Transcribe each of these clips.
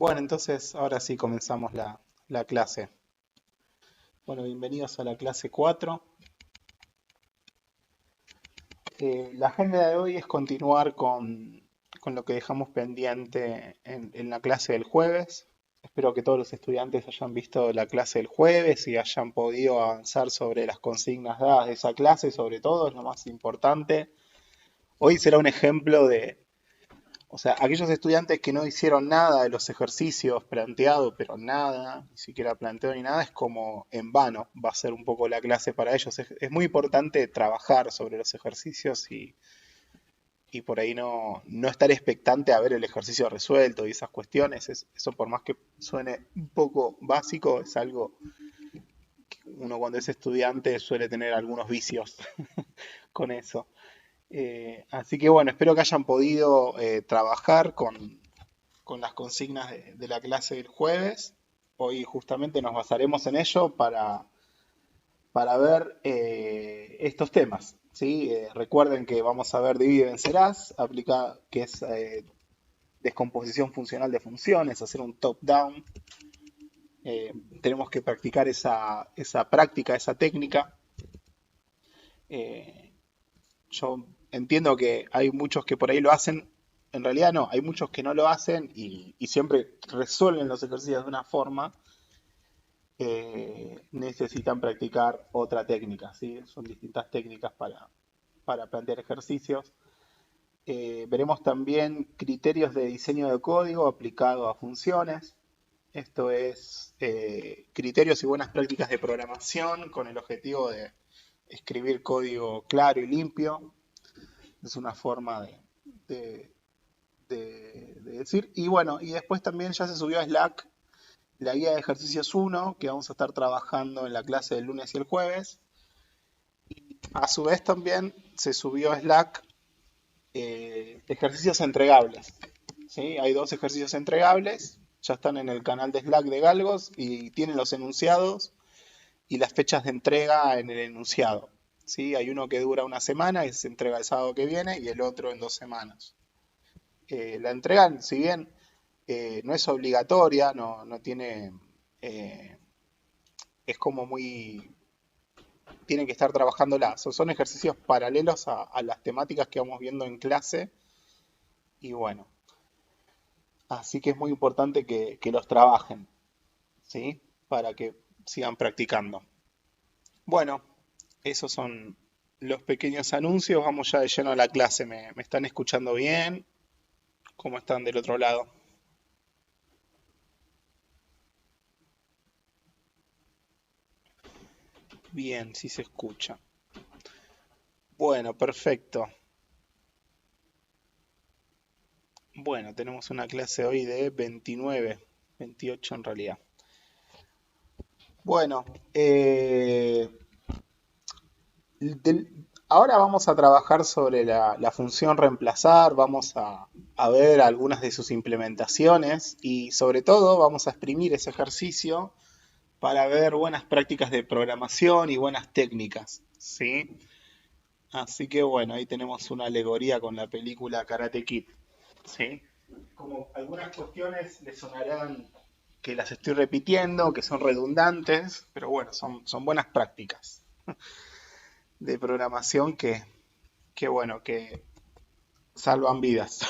Bueno, entonces ahora sí comenzamos la clase. Bueno, bienvenidos a la clase 4. La agenda de hoy es continuar con lo que dejamos pendiente en la clase del jueves. Espero que todos los estudiantes hayan visto la clase del jueves y hayan podido avanzar sobre las consignas dadas de esa clase, sobre todo, es lo más importante. Hoy será un ejemplo o sea, aquellos estudiantes que no hicieron nada de los ejercicios planteados, pero nada, ni siquiera planteo ni nada, es como en vano, va a ser un poco la clase para ellos. Es muy importante trabajar sobre los ejercicios y por ahí no estar expectante a ver el ejercicio resuelto y esas cuestiones. Eso por más que suene un poco básico, es algo que uno cuando es estudiante suele tener algunos vicios con eso. Así que bueno, espero que hayan podido trabajar con las consignas de la clase del jueves. Hoy justamente nos basaremos en ello para ver estos temas. ¿Sí? Recuerden que vamos a ver divide y vencerás, que es descomposición funcional de funciones, hacer un top-down. Tenemos que practicar esa práctica, esa técnica. Eh, yo entiendo que hay muchos que por ahí lo hacen, en realidad no, hay muchos que no lo hacen y siempre resuelven los ejercicios de una forma, necesitan practicar otra técnica, ¿sí? Son distintas técnicas para plantear ejercicios. Veremos también criterios de diseño de código aplicado a funciones. Esto es criterios y buenas prácticas de programación con el objetivo de escribir código claro y limpio. Es una forma de- de decir. Y bueno, y después también ya se subió a Slack la guía de ejercicios 1, que vamos a estar trabajando en la clase del lunes y el jueves. A su vez también se subió a Slack ejercicios entregables. ¿Sí? Hay dos ejercicios entregables, ya están en el canal de Slack de Galgos y tienen los enunciados y las fechas de entrega en el enunciado. ¿Sí? Hay uno que dura una semana y se entrega el sábado que viene y el otro en 2 semanas. La entrega, si bien no es obligatoria, no tiene, eh, es como muy, tienen que estar trabajándola. Son ejercicios paralelos a las temáticas que vamos viendo en clase y bueno, así que es muy importante que los trabajen, ¿sí? Para que sigan practicando. Bueno, esos son los pequeños anuncios. Vamos ya de lleno a la clase. ¿Me están escuchando bien? ¿Cómo están del otro lado? Bien, sí se escucha. Bueno, perfecto. Bueno, tenemos una clase hoy de 29, 28 en realidad. Bueno, ahora vamos a trabajar sobre la función reemplazar, vamos a ver algunas de sus implementaciones y sobre todo vamos a exprimir ese ejercicio para ver buenas prácticas de programación y buenas técnicas, ¿sí? Así que bueno, ahí tenemos una alegoría con la película Karate Kid, ¿sí? Como algunas cuestiones le sonarán que las estoy repitiendo, que son redundantes, pero bueno, son buenas prácticas de programación que bueno, que salvan vidas.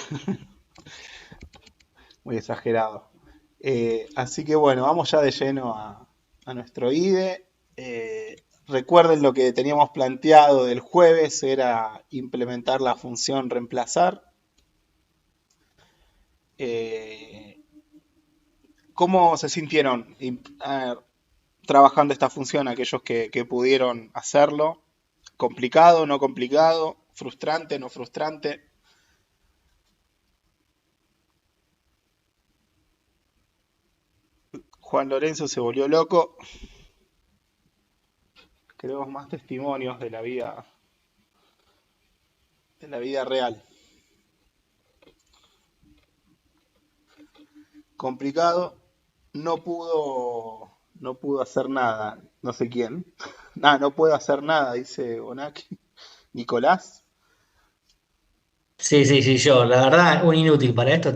Muy exagerado. Así que bueno, vamos ya de lleno a nuestro IDE. Recuerden lo que teníamos planteado del jueves, era implementar la función reemplazar. Eh, ¿Cómo se sintieron trabajando esta función aquellos que pudieron hacerlo? ¿Complicado, no complicado? ¿Frustrante, no frustrante? Juan Lorenzo se volvió loco. Queremos más testimonios de la vida real. Complicado, no pudo hacer nada, no sé quién. No puedo hacer nada, dice Bonacci. Nicolás. Sí, sí, sí, yo, la verdad, un inútil para esto.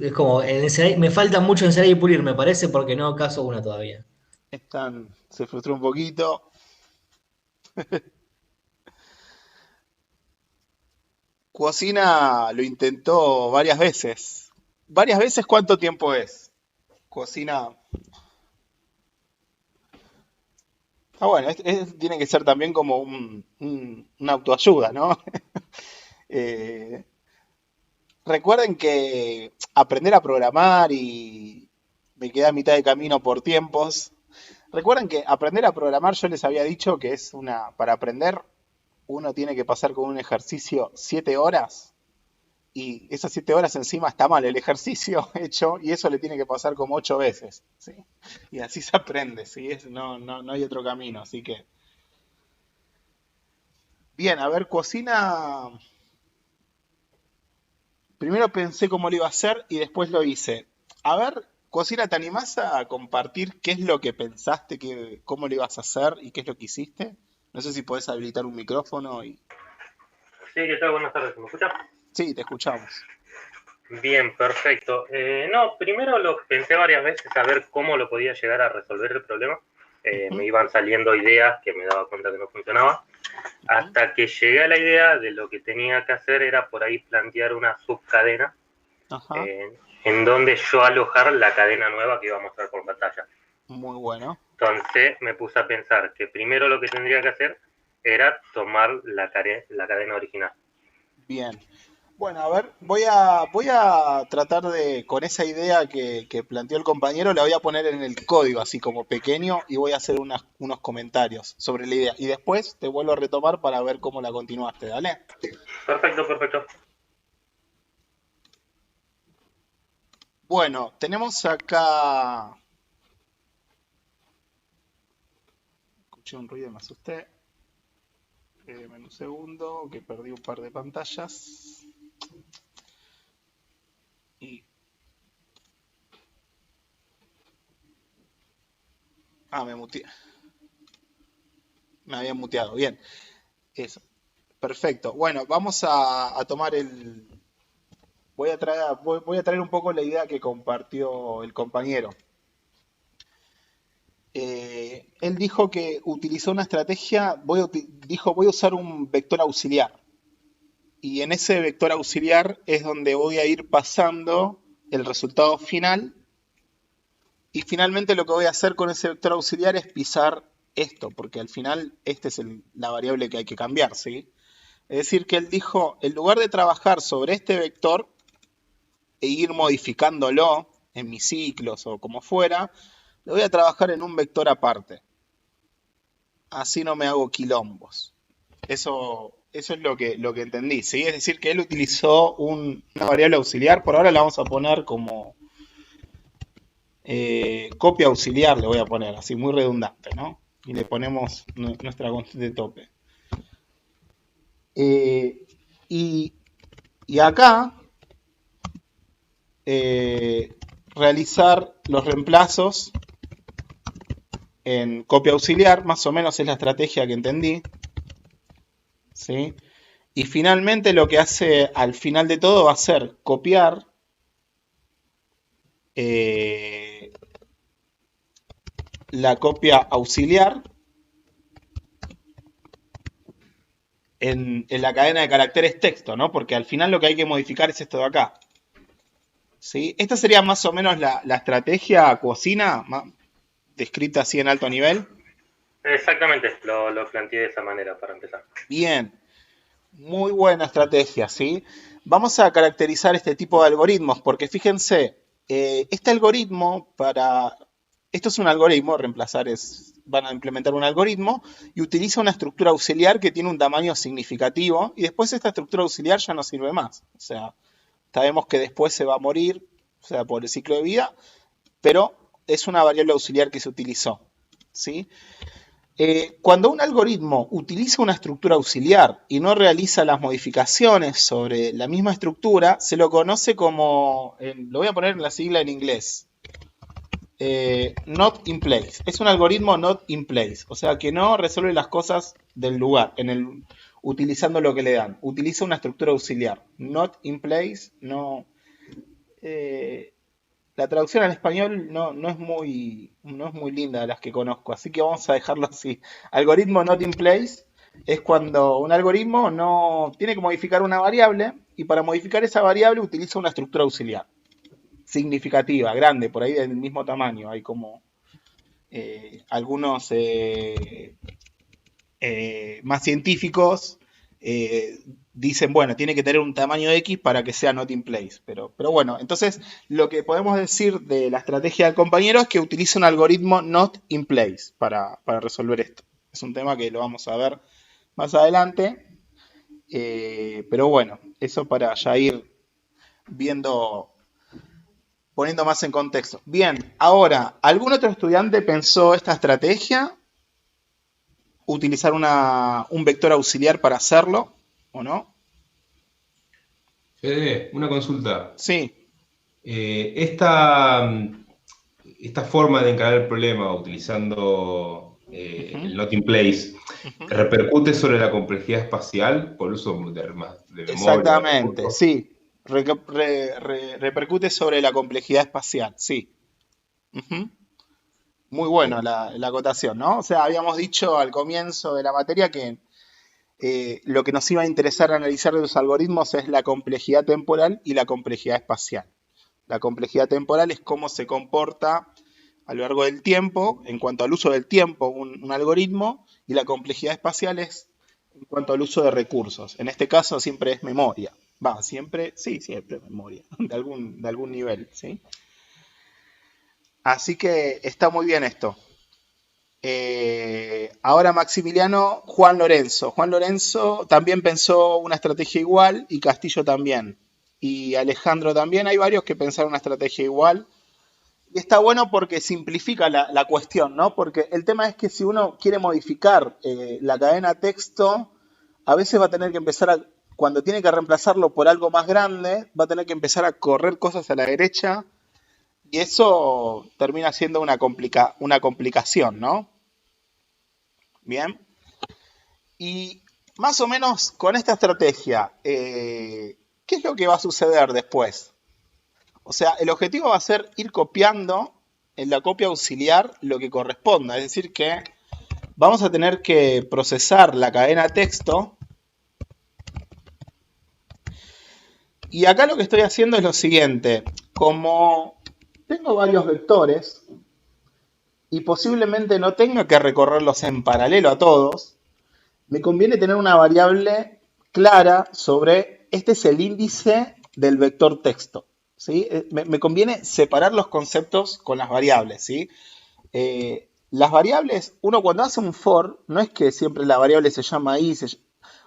Es como, me falta mucho ensayar y pulir, me parece, porque no caso una todavía. Se frustró un poquito. Cocina lo intentó varias veces. ¿Varias veces cuánto tiempo es? Cocina. Ah, bueno, tiene que ser también como una autoayuda, ¿no? Eh, recuerden que aprender a programar y me quedé a mitad de camino por tiempos. Recuerden que aprender a programar yo les había dicho que es para aprender uno tiene que pasar con un ejercicio 7 horas y esas 7 horas encima está mal el ejercicio hecho y eso le tiene que pasar como 8 veces, ¿sí? Y así se aprende, ¿sí? No hay otro camino, así que... Bien, a ver, cocina. Primero pensé cómo lo iba a hacer y después lo hice. A ver, cocina, ¿te animás a compartir qué es lo que pensaste, cómo lo ibas a hacer y qué es lo que hiciste? No sé si podés habilitar un micrófono y... Sí, ¿qué tal? Buenas tardes, ¿me escuchas? Sí, te escuchamos. Bien, perfecto. No, primero lo pensé varias veces a ver cómo lo podía llegar a resolver el problema. Ujú, Me iban saliendo ideas que me daba cuenta que no funcionaba, ujú. hasta que llegué a la idea de lo que tenía que hacer era por ahí plantear una subcadena Ajá, eh, en donde yo alojar la cadena nueva que iba a mostrar por pantalla. muy bueno. Entonces me puse a pensar que primero lo que tendría que hacer era tomar la cadena original. Bien. Bueno, a ver, voy a tratar de, con esa idea que planteó el compañero, la voy a poner en el código, así como pequeño, y voy a hacer unos comentarios sobre la idea. Y después te vuelvo a retomar para ver cómo la continuaste, ¿dale? Perfecto, perfecto. Bueno, tenemos acá. Escuché un ruido y me asusté. Un segundo, que perdí un par de pantallas. Y. Ah, me había muteado. Bien, eso. Perfecto. Bueno, vamos a tomar el. Voy a traer un poco la idea que compartió el compañero. Él dijo que utilizó una estrategia, dijo voy a usar un vector auxiliar. Y en ese vector auxiliar es donde voy a ir pasando el resultado final. Y finalmente lo que voy a hacer con ese vector auxiliar es pisar esto, porque al final esta es la variable que hay que cambiar, ¿sí? Es decir, que él dijo, en lugar de trabajar sobre este vector e ir modificándolo en mis ciclos o como fuera, lo voy a trabajar en un vector aparte. Así no me hago quilombos. Eso es lo que entendí, ¿sí? Es decir, que él utilizó una variable auxiliar, por ahora la vamos a poner como copia auxiliar, le voy a poner, así muy redundante, ¿no? Y le ponemos nuestra constante tope. Eh, y, y acá, eh, realizar los reemplazos en copia auxiliar, más o menos es la estrategia que entendí, ¿sí? Y finalmente lo que hace al final de todo va a ser copiar eh, la copia auxiliar en la cadena de caracteres texto, ¿no? Porque al final lo que hay que modificar es esto de acá. ¿Sí? Esta sería más o menos la estrategia cocina, descrita así en alto nivel. Exactamente, lo planteé de esa manera para empezar. Bien, muy buena estrategia, ¿sí? Vamos a caracterizar este tipo de algoritmos, porque fíjense, este algoritmo esto es un algoritmo, van a implementar un algoritmo y utiliza una estructura auxiliar que tiene un tamaño significativo y después esta estructura auxiliar ya no sirve más. O sea, sabemos que después se va a morir, o sea, por el ciclo de vida, pero es una variable auxiliar que se utilizó, ¿sí? Cuando un algoritmo utiliza una estructura auxiliar y no realiza las modificaciones sobre la misma estructura, se lo conoce como, lo voy a poner en la sigla en inglés, not in place. Es un algoritmo not in place, o sea que no resuelve las cosas del lugar. utilizando lo que le dan. Utiliza una estructura auxiliar. Not in place, no. La traducción al español no es muy linda de las que conozco, así que vamos a dejarlo así. Algoritmo not in place es cuando un algoritmo no tiene que modificar una variable y para modificar esa variable utiliza una estructura auxiliar significativa, grande, por ahí del mismo tamaño. Hay como algunos más científicos dicen, bueno, tiene que tener un tamaño X para que sea not in place. Pero bueno, entonces lo que podemos decir de la estrategia del compañero es que utiliza un algoritmo not in place para resolver esto. Es un tema que lo vamos a ver más adelante. Pero bueno, eso para ya ir viendo, poniendo más en contexto. Bien, ahora, ¿algún otro estudiante pensó esta estrategia? ¿Utilizar un vector auxiliar para hacerlo o no? Fede, una consulta. Sí. Esta forma de encarar el problema utilizando el not in place, ¿repercute sobre la complejidad espacial por uso de memoria? Exactamente, sí. Repercute sobre la complejidad espacial, sí. Muy bueno la acotación, ¿no? O sea, habíamos dicho al comienzo de la materia que lo que nos iba a interesar analizar de los algoritmos es la complejidad temporal y la complejidad espacial. La complejidad temporal es cómo se comporta a lo largo del tiempo, en cuanto al uso del tiempo, un algoritmo, y la complejidad espacial es en cuanto al uso de recursos. En este caso siempre es memoria. Siempre memoria, de algún nivel, ¿sí? Así que está muy bien esto. Ahora Maximiliano, Juan Lorenzo. Juan Lorenzo también pensó una estrategia igual y Castillo también. Y Alejandro también. Hay varios que pensaron una estrategia igual. Y está bueno porque simplifica la cuestión, ¿no? Porque el tema es que si uno quiere modificar la cadena texto, a veces va a tener que empezar cuando tiene que reemplazarlo por algo más grande, va a tener que empezar a correr cosas a la derecha. Y eso termina siendo una complicación, ¿no? Bien. Y más o menos con esta estrategia, ¿qué es lo que va a suceder después? O sea, el objetivo va a ser ir copiando en la copia auxiliar lo que corresponda. Es decir que vamos a tener que procesar la cadena texto. Y acá lo que estoy haciendo es lo siguiente. Como tengo varios vectores y posiblemente no tenga que recorrerlos en paralelo a todos, me conviene tener una variable clara sobre este es el índice del vector texto, ¿sí? Me conviene separar los conceptos con las variables, ¿sí? Las variables, uno cuando hace un for, no es que siempre la variable se llama i,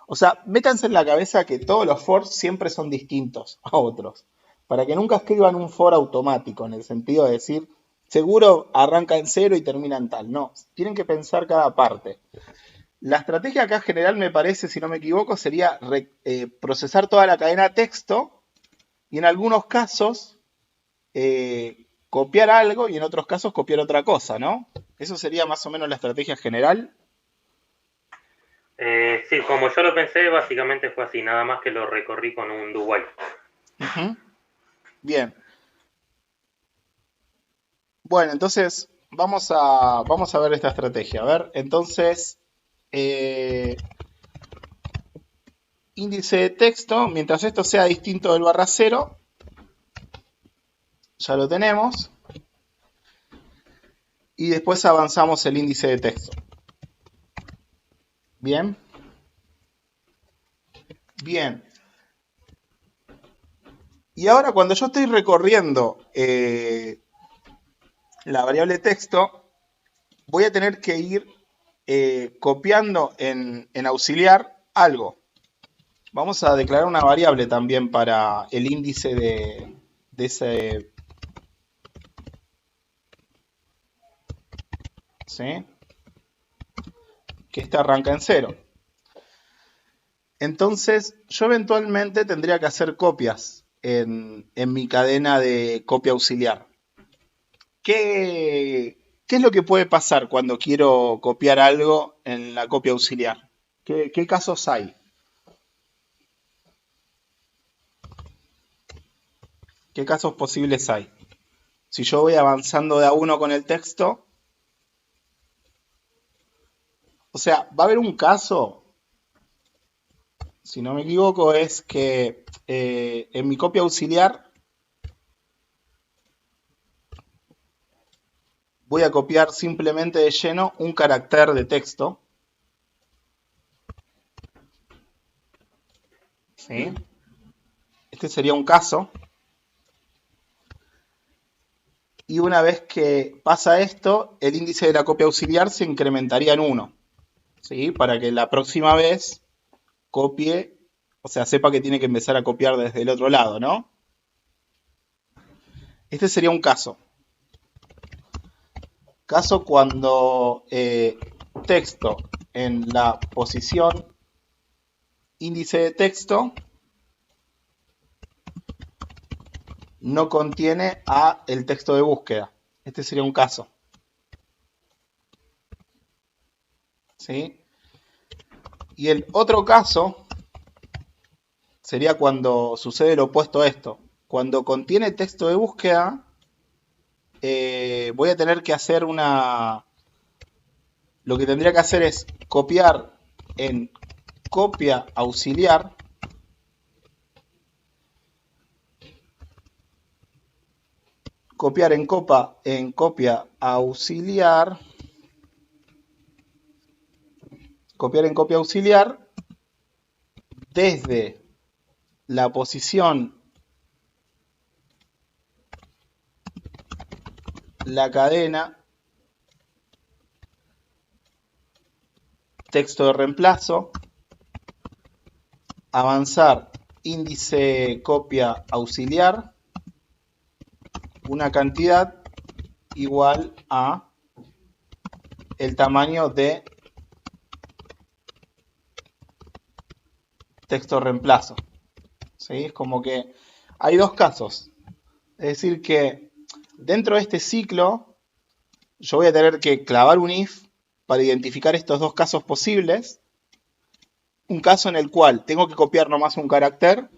o sea, métanse en la cabeza que todos los for siempre son distintos a otros, para que nunca escriban un for automático, en el sentido de decir, seguro arranca en 0 y termina en tal. No, tienen que pensar cada parte. La estrategia acá general, me parece, si no me equivoco, sería procesar toda la cadena texto y en algunos casos copiar algo y en otros casos copiar otra cosa, ¿no? Eso sería más o menos la estrategia general. Sí, como yo lo pensé, básicamente fue así, nada más que lo recorrí con un do while. Bien. Bueno, entonces vamos a ver esta estrategia. A ver, entonces, índice de texto, mientras esto sea distinto del barra 0, ya lo tenemos. Y después avanzamos el índice de texto. Bien. Bien. Y ahora cuando yo estoy recorriendo la variable texto, voy a tener que ir copiando en auxiliar algo. Vamos a declarar una variable también para el índice de ese... ¿Sí? Que este arranca en 0. Entonces, yo eventualmente tendría que hacer copias en mi cadena de copia auxiliar. ¿Qué es lo que puede pasar cuando quiero copiar algo en la copia auxiliar? ¿Qué casos hay? ¿Qué casos posibles hay? Si yo voy avanzando de a uno con el texto, o sea, va a haber un caso, si no me equivoco, es que en mi copia auxiliar voy a copiar simplemente de lleno un carácter de texto. ¿Sí? Este sería un caso. Y una vez que pasa esto, el índice de la copia auxiliar se incrementaría en 1. ¿Sí? Para que la próxima vez copie, o sea, sepa que tiene que empezar a copiar desde el otro lado, ¿no? Este sería un caso. Caso cuando texto en la posición índice de texto no contiene a el texto de búsqueda. Este sería un caso. ¿Sí? Y el otro caso sería cuando sucede lo opuesto a esto. Cuando contiene texto de búsqueda, voy a tener que hacer una... Lo que tendría que hacer es copiar en copia auxiliar copiar en copia auxiliar desde la posición la cadena texto de reemplazo, avanzar índice copia auxiliar, una cantidad igual a el tamaño de texto reemplazo. ¿Sí? Es como que hay dos casos. Es decir que dentro de este ciclo yo voy a tener que clavar un if para identificar estos dos casos posibles. Un caso en el cual tengo que copiar nomás un carácter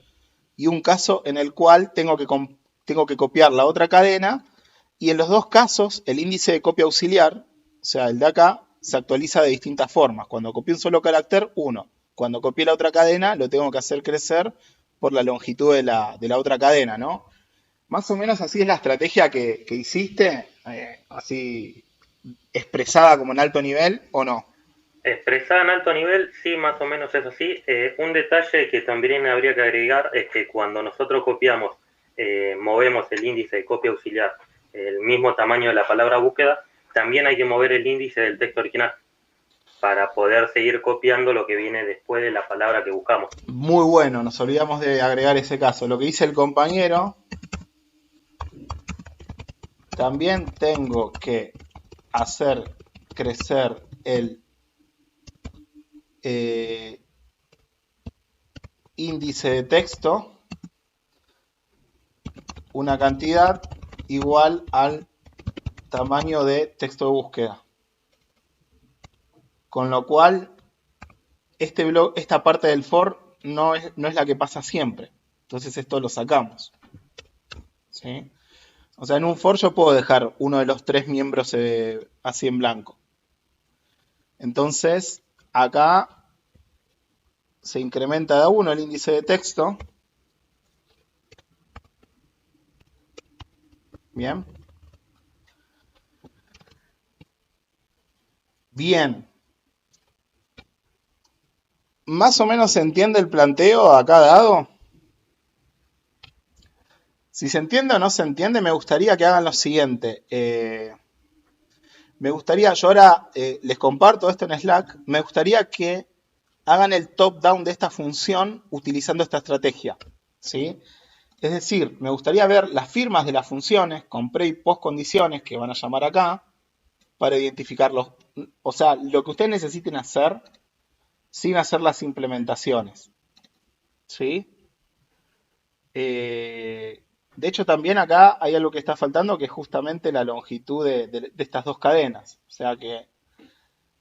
y un caso en el cual tengo que copiar la otra cadena. Y en los dos casos el índice de copia auxiliar, o sea, el de acá, se actualiza de distintas formas. Cuando copié un solo carácter, 1. Cuando copié la otra cadena, lo tengo que hacer crecer por la longitud de la otra cadena, ¿no? Más o menos así es la estrategia que hiciste, así expresada como en alto nivel, ¿o no? Expresada en alto nivel, sí, más o menos es así. Un detalle que también habría que agregar es que cuando nosotros copiamos, movemos el índice de copia auxiliar, el mismo tamaño de la palabra búsqueda, también hay que mover el índice del texto original para poder seguir copiando lo que viene después de la palabra que buscamos. Muy bueno, nos olvidamos de agregar ese caso. Lo que dice el compañero, también tengo que hacer crecer el índice de texto, una cantidad igual al tamaño de texto de búsqueda. Con lo cual, esta parte del for no es la que pasa siempre. Entonces esto lo sacamos. ¿Sí? O sea, en un for yo puedo dejar uno de los tres miembros así en blanco. Entonces, acá se incrementa de a 1 el índice de texto. Bien. Bien. ¿Más o menos se entiende el planteo acá dado? Si se entiende o no se entiende, me gustaría que hagan lo siguiente. Me gustaría, yo ahora les comparto esto en Slack, me gustaría que hagan el top-down de esta función utilizando esta estrategia. ¿Sí? Es decir, me gustaría ver las firmas de las funciones con pre y post condiciones que van a llamar acá para identificarlos. O sea, lo que ustedes necesiten hacer sin hacer las implementaciones. ¿Sí? De hecho, también acá hay algo que está faltando, que es justamente la longitud de estas dos cadenas. O sea que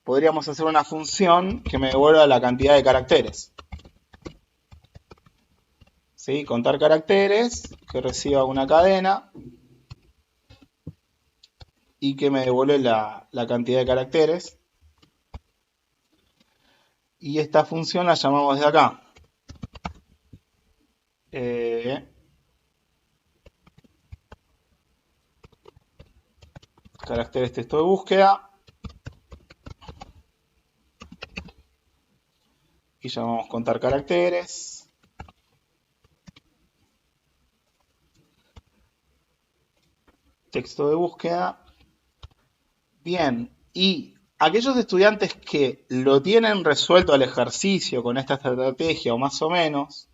podríamos hacer una función que me devuelva la cantidad de caracteres. ¿sí? Contar caracteres, que reciba una cadena y que me devuelve la cantidad de caracteres. Y esta función la llamamos de acá. Caracteres texto de búsqueda. Y llamamos contar caracteres. Texto de búsqueda. Bien, y aquellos estudiantes que lo tienen resuelto al ejercicio con esta estrategia o más o menos,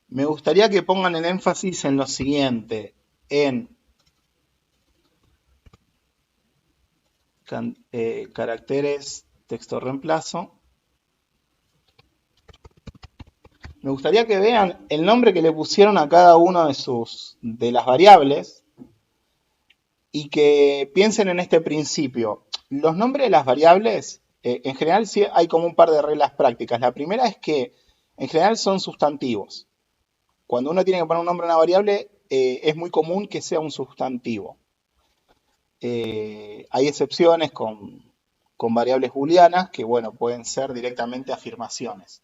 me gustaría que pongan el énfasis en lo siguiente, en caracteres texto reemplazo. Me gustaría que vean el nombre que le pusieron a cada una de las variables y que piensen en este principio. Los nombres de las variables, en general sí hay como un par de reglas prácticas. La primera es que en general son sustantivos. Cuando uno tiene que poner un nombre a una variable, es muy común que sea un sustantivo. Hay excepciones con variables booleanas que, bueno, pueden ser directamente afirmaciones.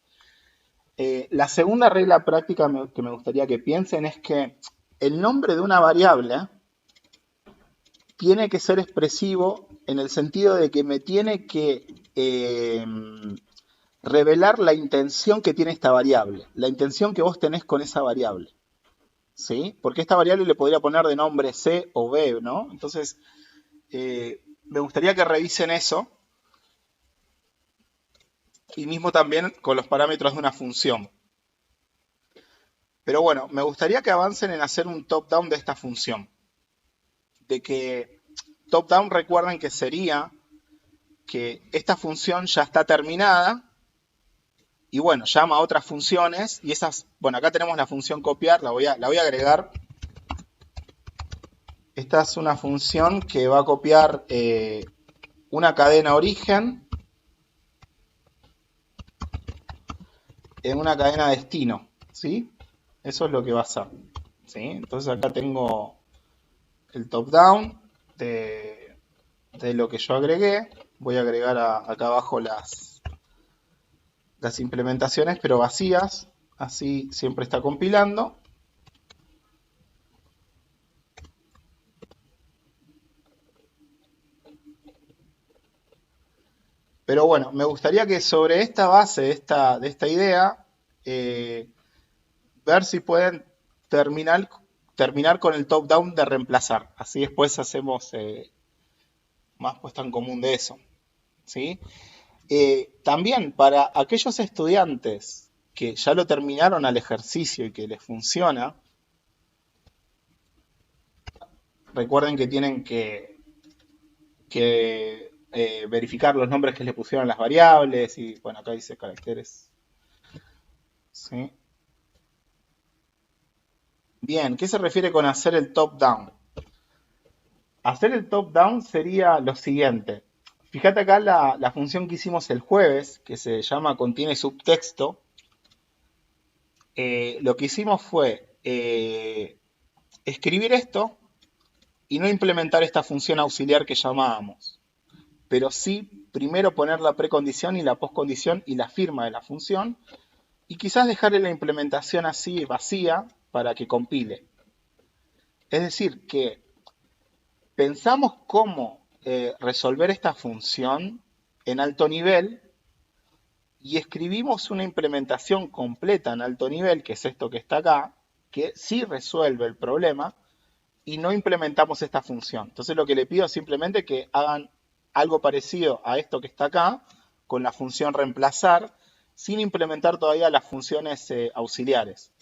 La segunda regla práctica que me gustaría que piensen es que el nombre de una variable tiene que ser expresivo en el sentido de que me tiene que revelar la intención que tiene esta variable, la intención que vos tenés con esa variable, ¿sí? Porque esta variable le podría poner de nombre C o B, ¿no? Entonces, me gustaría que revisen eso y mismo también con los parámetros de una función. Pero bueno, me gustaría que avancen en hacer un top-down de esta función. De que top-down recuerden que sería que esta función ya está terminada y bueno, llama a otras funciones y esas, bueno, acá tenemos la función copiar, la voy a agregar. Esta es una función que va a copiar una cadena origen en una cadena destino, ¿sí? Eso es lo que va a hacer, ¿sí? Entonces acá tengo el top-down de lo que yo agregué. Voy a agregar acá abajo las implementaciones, pero vacías. Así siempre está compilando. Pero bueno, me gustaría que sobre esta base de esta idea, ver si pueden terminar con el top-down de reemplazar. Así después hacemos más puesta en común de eso, ¿sí? También para aquellos estudiantes que ya lo terminaron al ejercicio y que les funciona, recuerden que tienen que verificar los nombres que le pusieron las variables y bueno, acá dice caracteres. ¿Sí? Bien, ¿qué se refiere con hacer el top-down? Hacer el top-down sería lo siguiente. Fíjate acá la función que hicimos el jueves, que se llama contiene subtexto. Lo que hicimos fue escribir esto y no implementar esta función auxiliar que llamábamos. Pero sí, primero poner la precondición y la postcondición y la firma de la función y quizás dejarle la implementación así vacía para que compile. Es decir, que pensamos cómo resolver esta función en alto nivel y escribimos una implementación completa en alto nivel, que es esto que está acá, que sí resuelve el problema y no implementamos esta función. Entonces lo que le pido es simplemente que hagan algo parecido a esto que está acá, con la función reemplazar, sin implementar todavía las funciones auxiliares.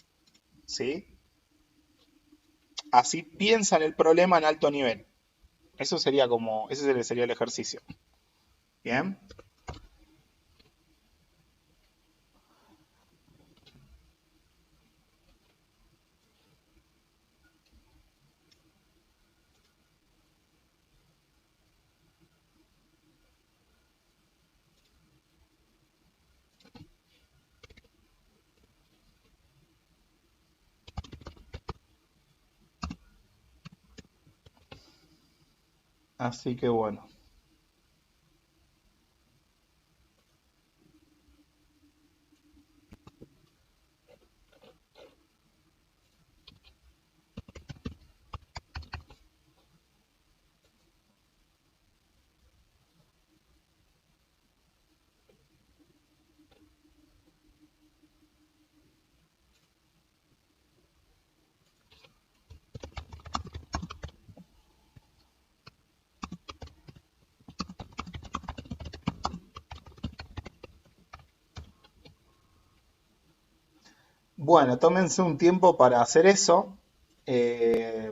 ¿Sí? Así piensan el problema en alto nivel. Eso sería ese sería el ejercicio. Bien. Así que bueno. Bueno, tómense un tiempo para hacer eso. Eh,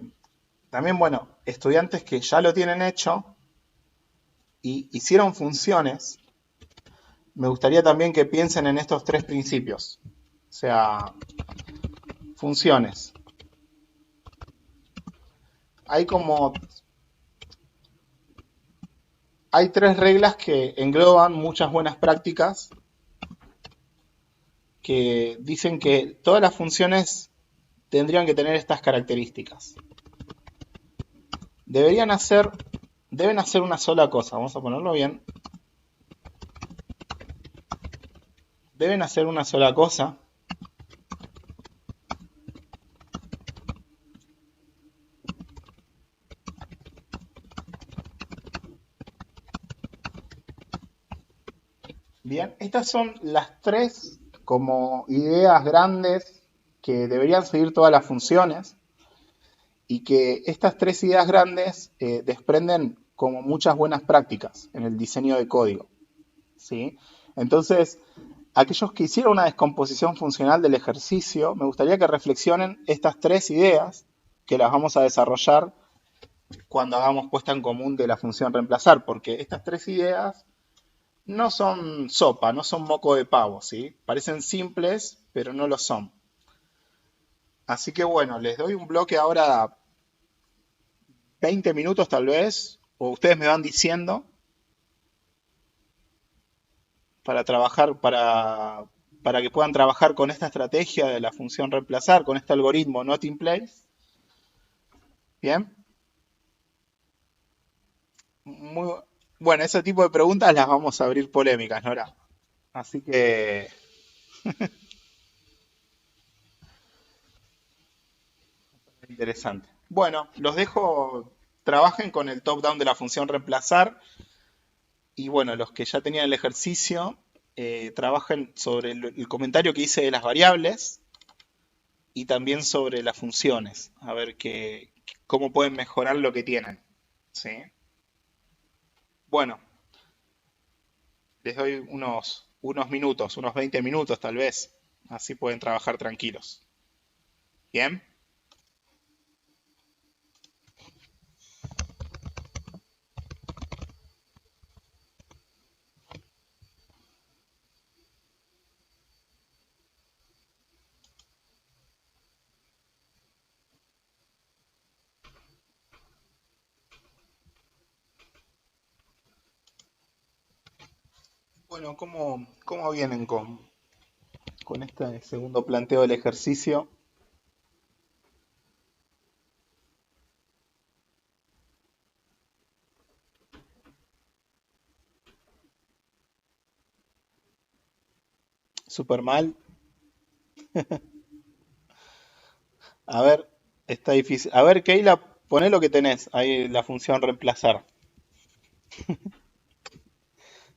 También, bueno, estudiantes que ya lo tienen hecho y hicieron funciones, me gustaría también que piensen en estos tres principios. O sea, funciones. Hay como, hay tres reglas que engloban muchas buenas prácticas que dicen que todas las funciones tendrían que tener estas características. Deberían hacer, deben hacer una sola cosa. Vamos a ponerlo bien. Deben hacer una sola cosa. Bien, estas son las tres como ideas grandes que deberían seguir todas las funciones y que estas tres ideas grandes desprenden como muchas buenas prácticas en el diseño de código, ¿sí? Entonces, aquellos que hicieron una descomposición funcional del ejercicio, me gustaría que reflexionen estas tres ideas que las vamos a desarrollar cuando hagamos puesta en común de la función reemplazar, porque estas tres ideas no son sopa, no son moco de pavo, ¿sí? Parecen simples, pero no lo son. Así que bueno, les doy un bloque ahora, 20 minutos tal vez, o ustedes me van diciendo, para trabajar, para que puedan trabajar con esta estrategia de la función reemplazar, con este algoritmo not in place. Bien. Muy bueno, ese tipo de preguntas las vamos a abrir polémicas, Nora. Así que interesante. Bueno, los dejo, trabajen con el top-down de la función reemplazar y bueno, los que ya tenían el ejercicio, trabajen sobre el comentario que hice de las variables y también sobre las funciones, a ver cómo pueden mejorar lo que tienen. ¿Sí? Bueno, les doy unos minutos, unos 20 minutos tal vez, así pueden trabajar tranquilos. ¿Bien? Bueno, ¿cómo vienen con este segundo planteo del ejercicio? Súper mal. A ver, está difícil. A ver, Keila, poné lo que tenés ahí, la función reemplazar.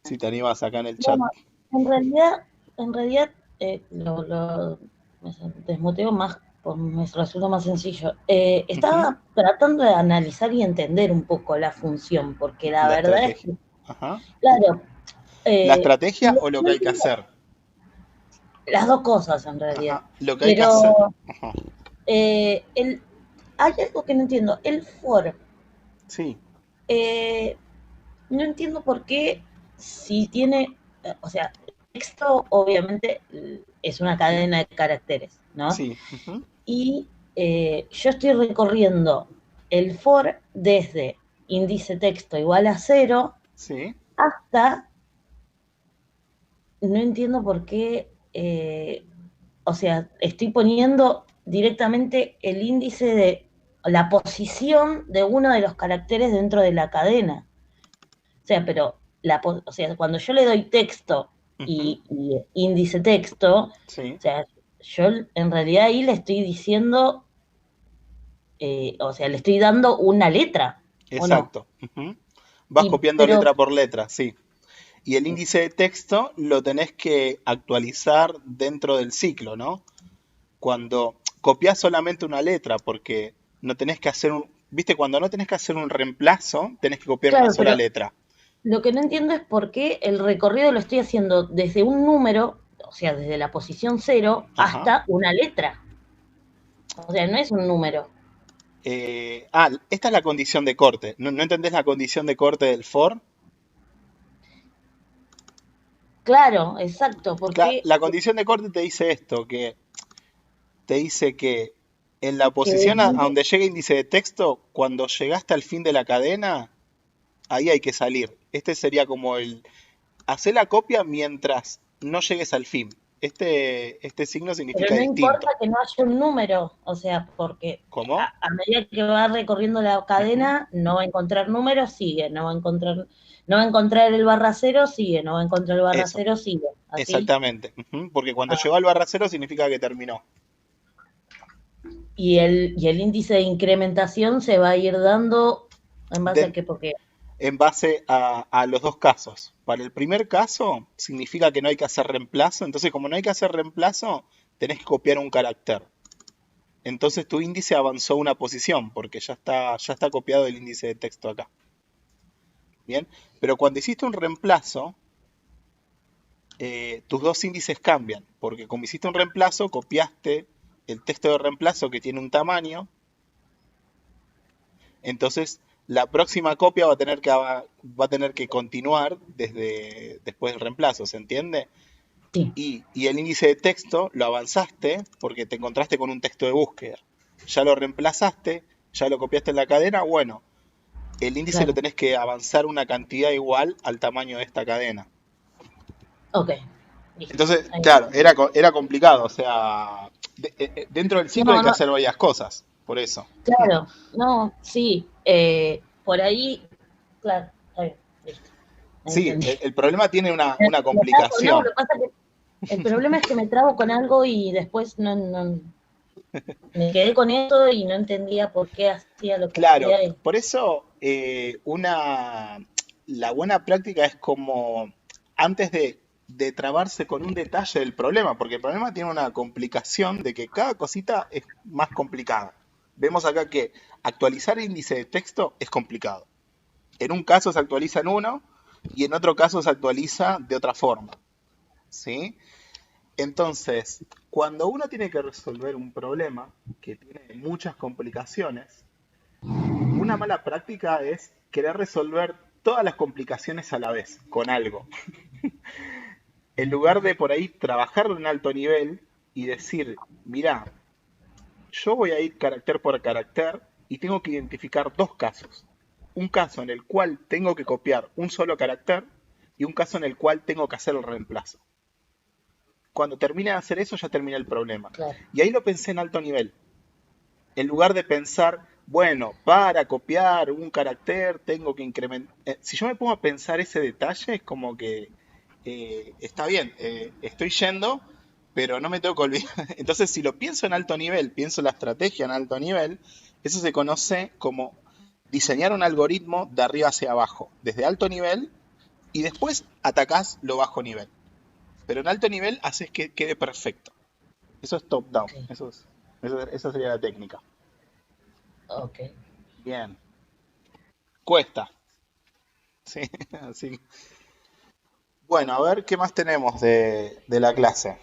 Si te animas acá en el chat. Bueno, en realidad me desmuteo más, me resulta más sencillo. Estaba tratando de analizar y entender un poco la función, porque la La verdad es estrategia. que, Ajá. claro, ¿La estrategia no o lo que hay que hacer? las dos cosas en realidad. Ajá. Lo que hay que hacer. Pero Ajá. hay algo que no entiendo. El for, Sí, eh, no entiendo por qué si tiene, o sea, texto obviamente es una cadena de caracteres, ¿no? sí. Ujú. Y yo estoy recorriendo el for desde índice texto igual a 0 Sí. hasta, no entiendo por qué, o sea, estoy poniendo directamente el índice de la posición de uno de los caracteres dentro de la cadena. O sea, pero o sea, cuando yo le doy texto y índice texto, Sí, o sea, yo en realidad ahí le estoy diciendo, o sea, le estoy dando una letra, ¿o no? exacto. Vas copiando Pero, letra por letra, sí. Y el índice de texto lo tenés que actualizar dentro del ciclo, ¿no? Cuando copias solamente una letra, porque no tenés que hacer un... ¿Viste? Cuando no tenés que hacer un reemplazo, tenés que copiar una claro, sola pero letra. lo que no entiendo es por qué el recorrido lo estoy haciendo desde un número, o sea, desde la posición 0 Ajá. hasta una letra. O sea, no es un número. Esta es la condición de corte. ¿No entendés la condición de corte del for? Claro, exacto, porque La condición de corte te dice esto, que te dice que en la que posición a donde llega índice de texto, cuando llegaste al fin de la cadena, ahí hay que salir. Este sería como el... Hacer la copia mientras no llegues al fin. Este signo pero significa no importa distinto. que no haya un número, o sea, porque ¿Cómo? a medida que va recorriendo la Ujú. cadena, no va a encontrar números, sigue, no va a encontrar el barra cero, sigue, no va a encontrar el barra Eso, cero, sigue, así. exactamente. Porque cuando Ah, llegó al barra cero significa que terminó. y el índice de incrementación se va a ir dando en base a Den- qué, porque, en base a los dos casos. Para el primer caso significa que no hay que hacer reemplazo. Entonces, como no hay que hacer reemplazo, tenés que copiar un carácter. Entonces tu índice avanzó una posición porque ya está copiado el índice de texto acá. Bien, pero cuando hiciste un reemplazo, tus dos índices cambian, porque como hiciste un reemplazo, copiaste el texto de reemplazo que tiene un tamaño, entonces la próxima copia va a tener que continuar desde después del reemplazo, ¿se entiende? sí, Y el índice de texto lo avanzaste porque te encontraste con un texto de búsqueda. Ya lo reemplazaste, ya lo copiaste en la cadena, bueno, el índice lo claro, tenés que avanzar una cantidad igual al tamaño de esta cadena. ok, listo. Entonces, Ahí claro, entiendo. era complicado, o sea, dentro del ciclo hay No, que no, hacer varias cosas, por eso. claro, no, sí, por ahí, claro, está bien, listo, Sí, entendí. el problema tiene una No, lo complicación. que pasa es que el problema es que me trabo con algo y después no me quedé con esto y no entendía por qué hacía lo que Claro, hacía. por eso la buena práctica es como antes de trabarse con un detalle del problema, porque el problema tiene una complicación de que cada cosita es más complicada. Vemos acá que actualizar el índice de texto es complicado. En un caso se actualiza en uno y en otro caso se actualiza de otra forma, ¿sí? Entonces, cuando uno tiene que resolver un problema que tiene muchas complicaciones, una mala práctica es querer resolver todas las complicaciones a la vez, con algo. En lugar de por ahí trabajarlo en alto nivel y decir, mira, yo voy a ir carácter por carácter y tengo que identificar dos casos. Un caso en el cual tengo que copiar un solo carácter y un caso en el cual tengo que hacer el reemplazo. Cuando termine de hacer eso ya termina el problema. Claro, Y ahí lo pensé en alto nivel. En lugar de pensar, bueno, para copiar un carácter tengo que incrementar... si yo me pongo a pensar ese detalle, es como que está bien, estoy yendo, pero no me tengo que olvidar. Entonces, si lo pienso en alto nivel, pienso la estrategia en alto nivel, eso se conoce como diseñar un algoritmo de arriba hacia abajo, desde alto nivel, y después atacás lo bajo nivel. Pero en alto nivel haces que quede perfecto. Eso es top down, ok, esa sería la técnica. ok. Bien. Cuesta. Sí, así. Bueno, a ver qué más tenemos de la clase.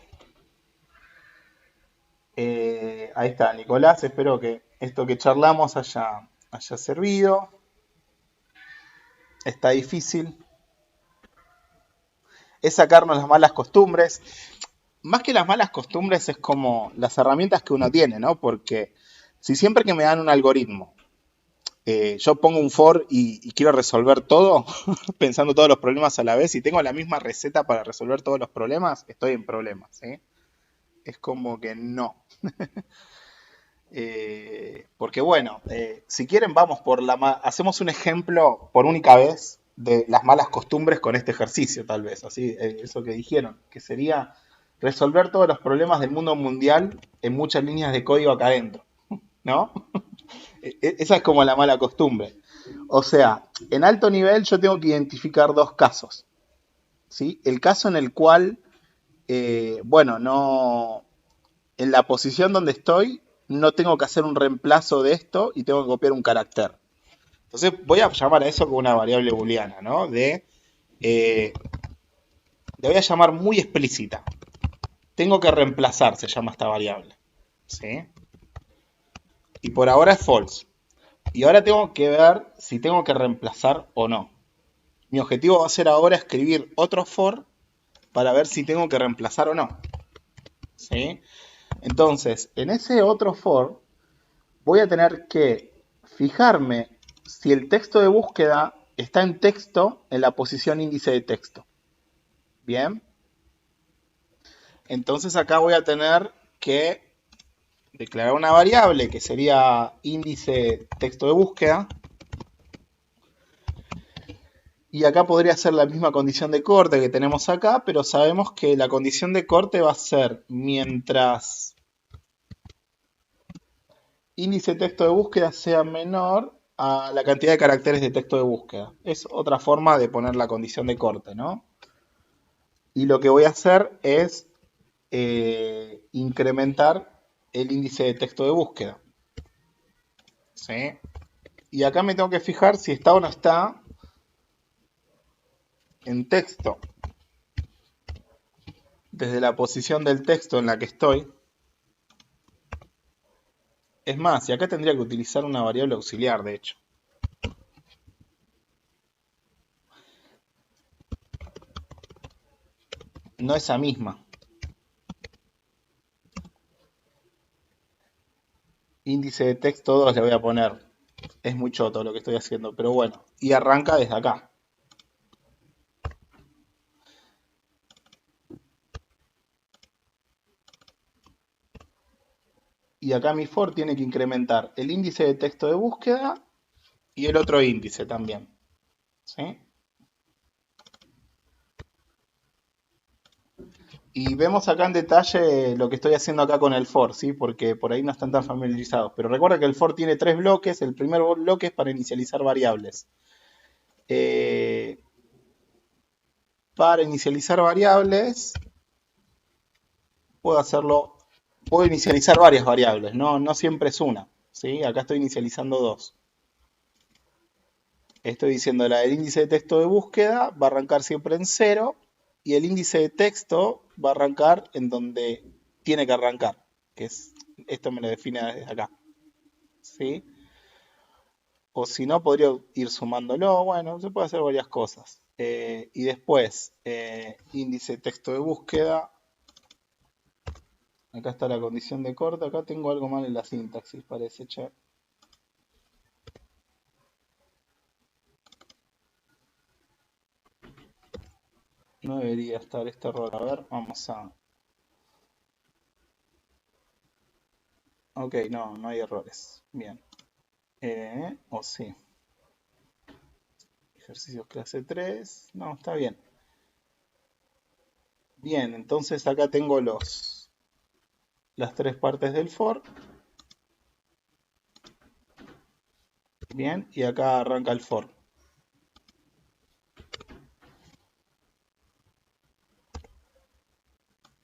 Ahí está, Nicolás. Espero que esto que charlamos haya servido. Está difícil. Es sacarnos las malas costumbres. Más que las malas costumbres es como las herramientas que uno tiene, ¿no? Porque si siempre que me dan un algoritmo, yo pongo un for y quiero resolver todo, pensando todos los problemas a la vez, y tengo la misma receta para resolver todos los problemas, estoy en problemas, ¿sí? Es como que no. Porque bueno, si quieren vamos hacemos un ejemplo por única vez de las malas costumbres con este ejercicio, tal vez, así, eso que dijeron, que sería resolver todos los problemas del mundo mundial en muchas líneas de código acá adentro, ¿no? Esa es como la mala costumbre. O sea, en alto nivel yo tengo que identificar dos casos, ¿sí? El caso en el cual, bueno, no, en la posición donde estoy, no tengo que hacer un reemplazo de esto y tengo que copiar un carácter. Entonces voy a llamar a eso como una variable booleana, ¿no? Le voy a llamar muy explícita. Tengo que reemplazar, se llama esta variable. ¿Sí? Y por ahora es false. Y ahora tengo que ver si tengo que reemplazar o no. Mi objetivo va a ser ahora escribir otro for para ver si tengo que reemplazar o no. ¿Sí? Entonces, en ese otro for voy a tener que fijarme si el texto de búsqueda está en texto en la posición índice de texto. Bien. Entonces acá voy a tener que declarar una variable que sería índice texto de búsqueda. Y acá podría ser la misma condición de corte que tenemos acá, pero sabemos que la condición de corte va a ser mientras índice texto de búsqueda sea menor a la cantidad de caracteres de texto de búsqueda. Es otra forma de poner la condición de corte, ¿no? Y lo que voy a hacer es incrementar el índice de texto de búsqueda. ¿Sí? Y acá me tengo que fijar si está o no está en texto. Desde la posición del texto en la que estoy. Es más, y acá tendría que utilizar una variable auxiliar, de hecho. No esa misma. Índice de texto 2 le voy a poner. Es muy choto lo que estoy haciendo, pero bueno. Y arranca desde acá. Y acá mi for tiene que incrementar el índice de texto de búsqueda y el otro índice también. ¿Sí? Y vemos acá en detalle lo que estoy haciendo acá con el for, ¿sí? Porque por ahí no están tan familiarizados. Pero recuerda que el for tiene tres bloques. El primer bloque es para inicializar variables. Para inicializar variables, puedo inicializar varias variables, no siempre es una. ¿Sí? Acá estoy inicializando dos. Estoy diciendo la del índice de texto de búsqueda va a arrancar siempre en 0 y el índice de texto va a arrancar en donde tiene que arrancar, que es, esto me lo define desde acá. ¿Sí? O si no, podría ir sumándolo, bueno, se puede hacer varias cosas. Y después, índice de texto de búsqueda. Acá está la condición de corte, acá tengo algo mal en la sintaxis, parece, che. No debería estar este error. A ver, vamos a... Ok, no hay errores. Bien. O sí. Ejercicios clase 3. No, está bien. Bien, entonces acá tengo las tres partes del for. Bien, y acá arranca el for.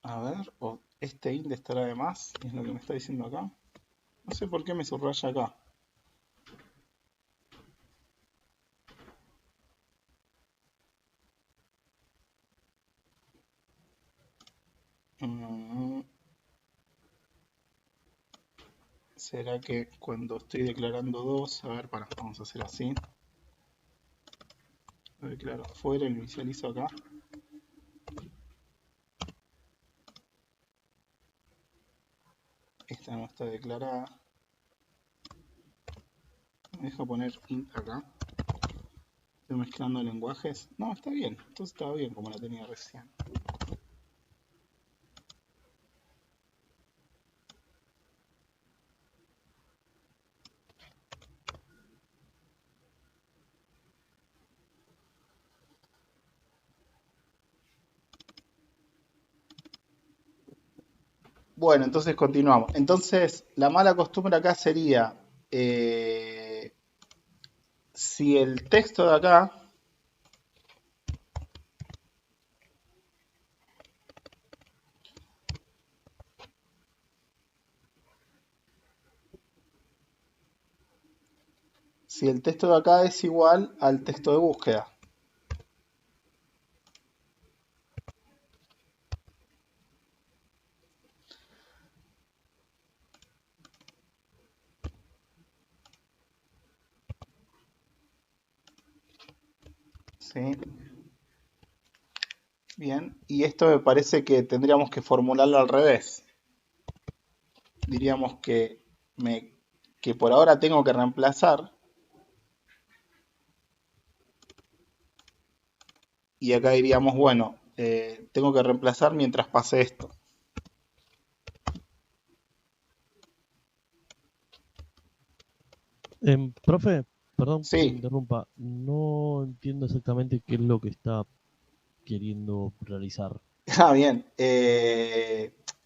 A ver, este int estará de más, es lo que me está diciendo acá. No sé por qué me subraya acá. ¿Será que cuando estoy declarando 2, a ver, vamos a hacer así. Lo declaro afuera y lo inicializo acá. Esta no está declarada. Me deja poner int acá. Estoy mezclando lenguajes. No, está bien. Entonces estaba bien como la tenía recién. Bueno, entonces continuamos. Entonces, la mala costumbre acá sería, si el texto de acá, si el texto de acá es igual al texto de búsqueda. ¿Sí? Bien, y esto me parece que tendríamos que formularlo al revés. Diríamos que por ahora tengo que reemplazar, y acá diríamos, bueno, tengo que reemplazar mientras pase esto. Profe, perdón que Sí, interrumpa, no entiendo exactamente qué es lo que está queriendo realizar. bien.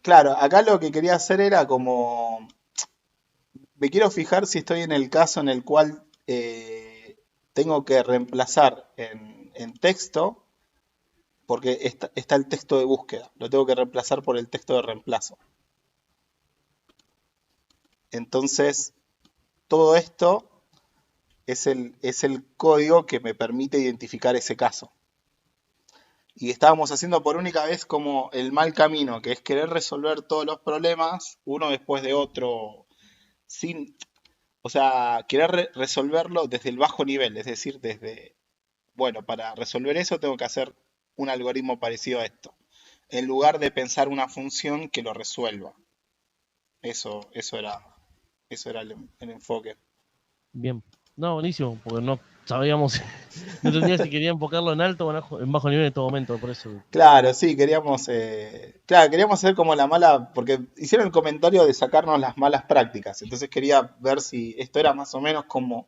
Claro, acá lo que quería hacer era como, me quiero fijar si estoy en el caso en el cual tengo que reemplazar en texto, porque está el texto de búsqueda, lo tengo que reemplazar por el texto de reemplazo. Entonces, todo esto es el código que me permite identificar ese caso. Y estábamos haciendo por única vez como el mal camino, que es querer resolver todos los problemas uno después de otro, sin, o sea, querer resolverlo desde el bajo nivel, es decir, bueno, para resolver eso tengo que hacer un algoritmo parecido a esto, en lugar de pensar una función que lo resuelva. Eso era el enfoque. Bien, no, buenísimo, porque no sabíamos, no entendía si quería enfocarlo en alto o en bajo nivel en todo momento, por eso. Claro, sí, queríamos hacer como la mala, porque hicieron el comentario de sacarnos las malas prácticas, entonces quería ver si esto era más o menos como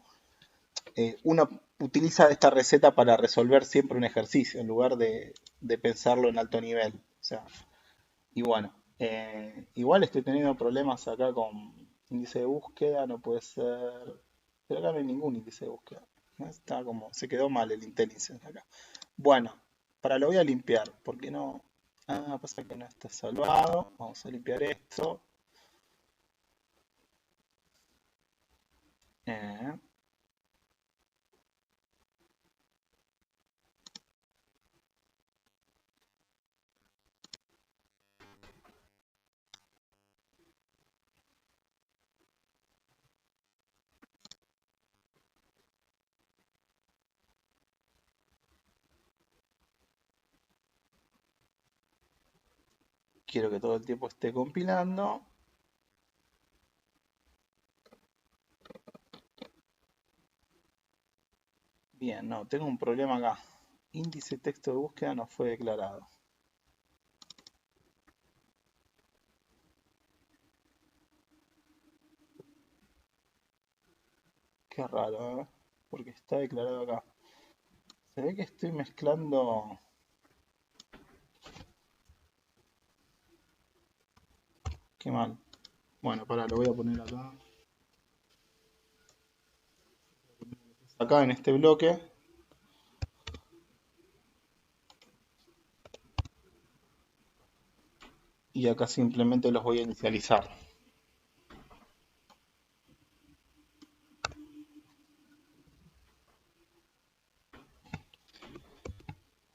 uno utiliza esta receta para resolver siempre un ejercicio, en lugar de pensarlo en alto nivel. O sea, y bueno, igual estoy teniendo problemas acá con índice de búsqueda, no puede ser, pero acá no hay ningún índice de búsqueda. ¿No? Está como, se quedó mal el IntelliSense acá. Bueno, lo voy a limpiar, porque no. Ah, pasa que no está salvado. Vamos a limpiar esto. Eh, Quiero que todo el tiempo esté compilando. Bien, no, tengo un problema acá. Índice texto de búsqueda no fue declarado. Qué raro, ¿eh? Porque está declarado acá. Se ve que estoy mezclando. Qué mal. Bueno, lo voy a poner acá. Acá en este bloque. Y acá simplemente los voy a inicializar.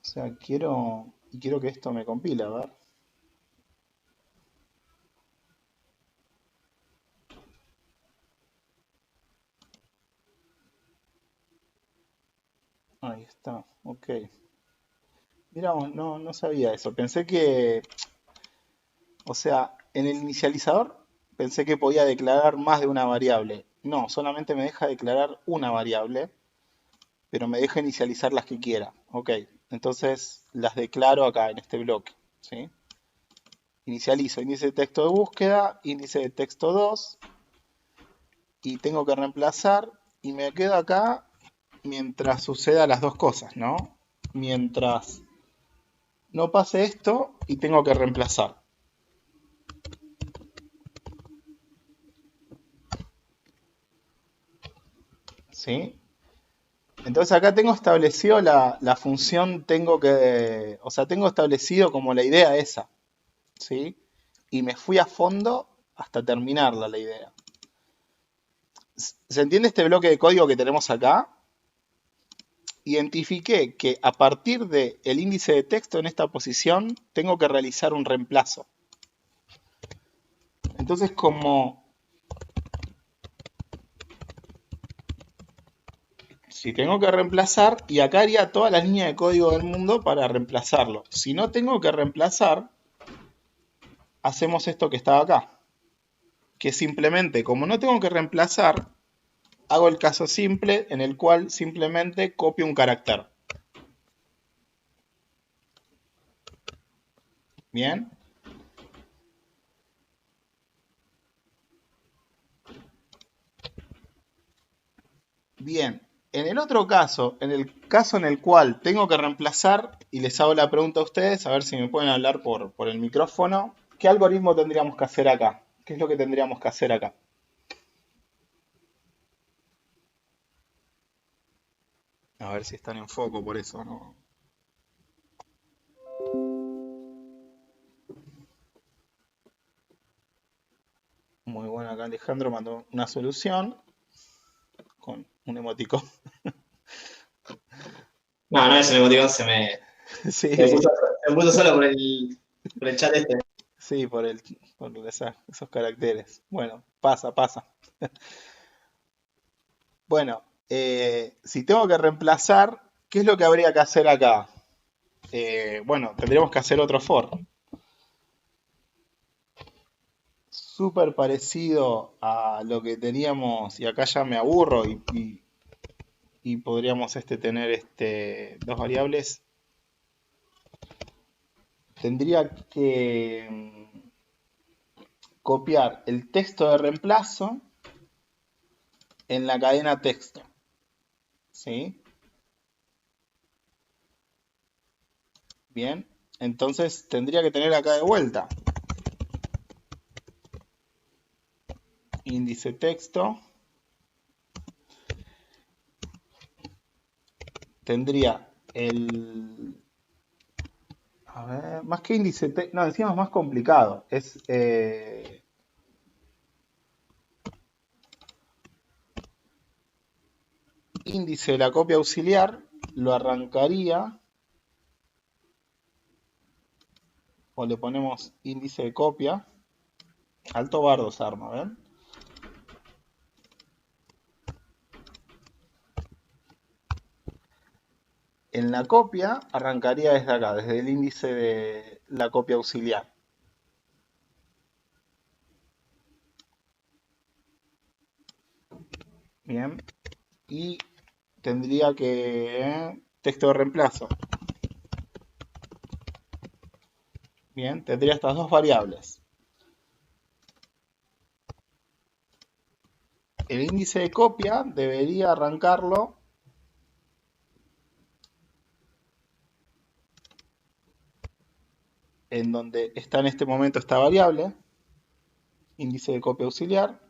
O sea, quiero que esto me compile, a ver. Ahí está, ok. Mira, no sabía eso. Pensé que, o sea, en el inicializador pensé que podía declarar más de una variable. No, solamente me deja declarar una variable, pero me deja inicializar las que quiera. Ok, entonces las declaro acá en este bloque. ¿Sí? Inicializo índice de texto de búsqueda, índice de texto 2, y tengo que reemplazar, y me quedo acá mientras suceda las dos cosas, ¿no? Mientras no pase esto y tengo que reemplazar. ¿sí? Entonces acá tengo establecido la función, o sea, tengo establecido como la idea esa, ¿sí? Y me fui a fondo hasta terminarla la idea. ¿Se entiende este bloque de código que tenemos acá? Identifiqué que a partir del índice de texto en esta posición tengo que realizar un reemplazo. Entonces, como si tengo que reemplazar, y acá haría todas las líneas de código del mundo para reemplazarlo. Si no tengo que reemplazar, hacemos esto que estaba acá. Que simplemente, como no tengo que reemplazar, hago el caso simple en el cual simplemente copio un carácter. ¿Bien? Bien. En el otro caso, en el caso en el cual tengo que reemplazar, y les hago la pregunta a ustedes, a ver si me pueden hablar por el micrófono, ¿qué algoritmo tendríamos que hacer acá? ¿Qué es lo que tendríamos que hacer acá? A ver si están en foco por eso, ¿no? Muy bueno, acá Alejandro mandó una solución con un emoticón. No, no es el emoticón, Sí, me puso solo por el chat este. sí, por esos caracteres. Bueno, pasa. Bueno, si tengo que reemplazar, ¿qué es lo que habría que hacer acá? Bueno, tendríamos que hacer otro for. Súper parecido a lo que teníamos, y acá ya me aburro y podríamos tener dos variables. Tendría que copiar el texto de reemplazo en la cadena texto, ¿sí? Bien, entonces tendría que tener acá de vuelta índice texto, tendría a ver, más que índice texto, no, decíamos más complicado, es índice de la copia auxiliar, lo arrancaría, o le ponemos índice de copia, alto bardo se arma, ¿ven? En la copia arrancaría desde acá, desde el índice de la copia auxiliar. Bien, y tendría que texto de reemplazo. Bien, tendría estas dos variables. El índice de copia debería arrancarlo en donde está en este momento esta variable, índice de copia auxiliar.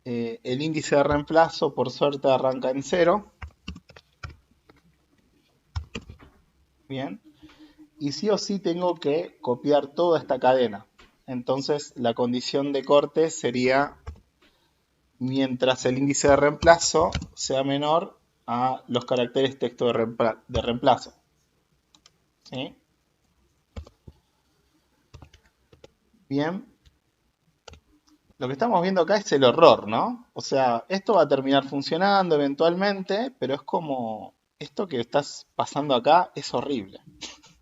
El índice de reemplazo, por suerte, arranca en 0. Bien. Y sí o sí tengo que copiar toda esta cadena. Entonces, la condición de corte sería mientras el índice de reemplazo sea menor a los caracteres texto de reemplazo. ¿Sí? Bien. Lo que estamos viendo acá es el horror, ¿no? O sea, esto va a terminar funcionando eventualmente, pero es como, esto que estás pasando acá es horrible.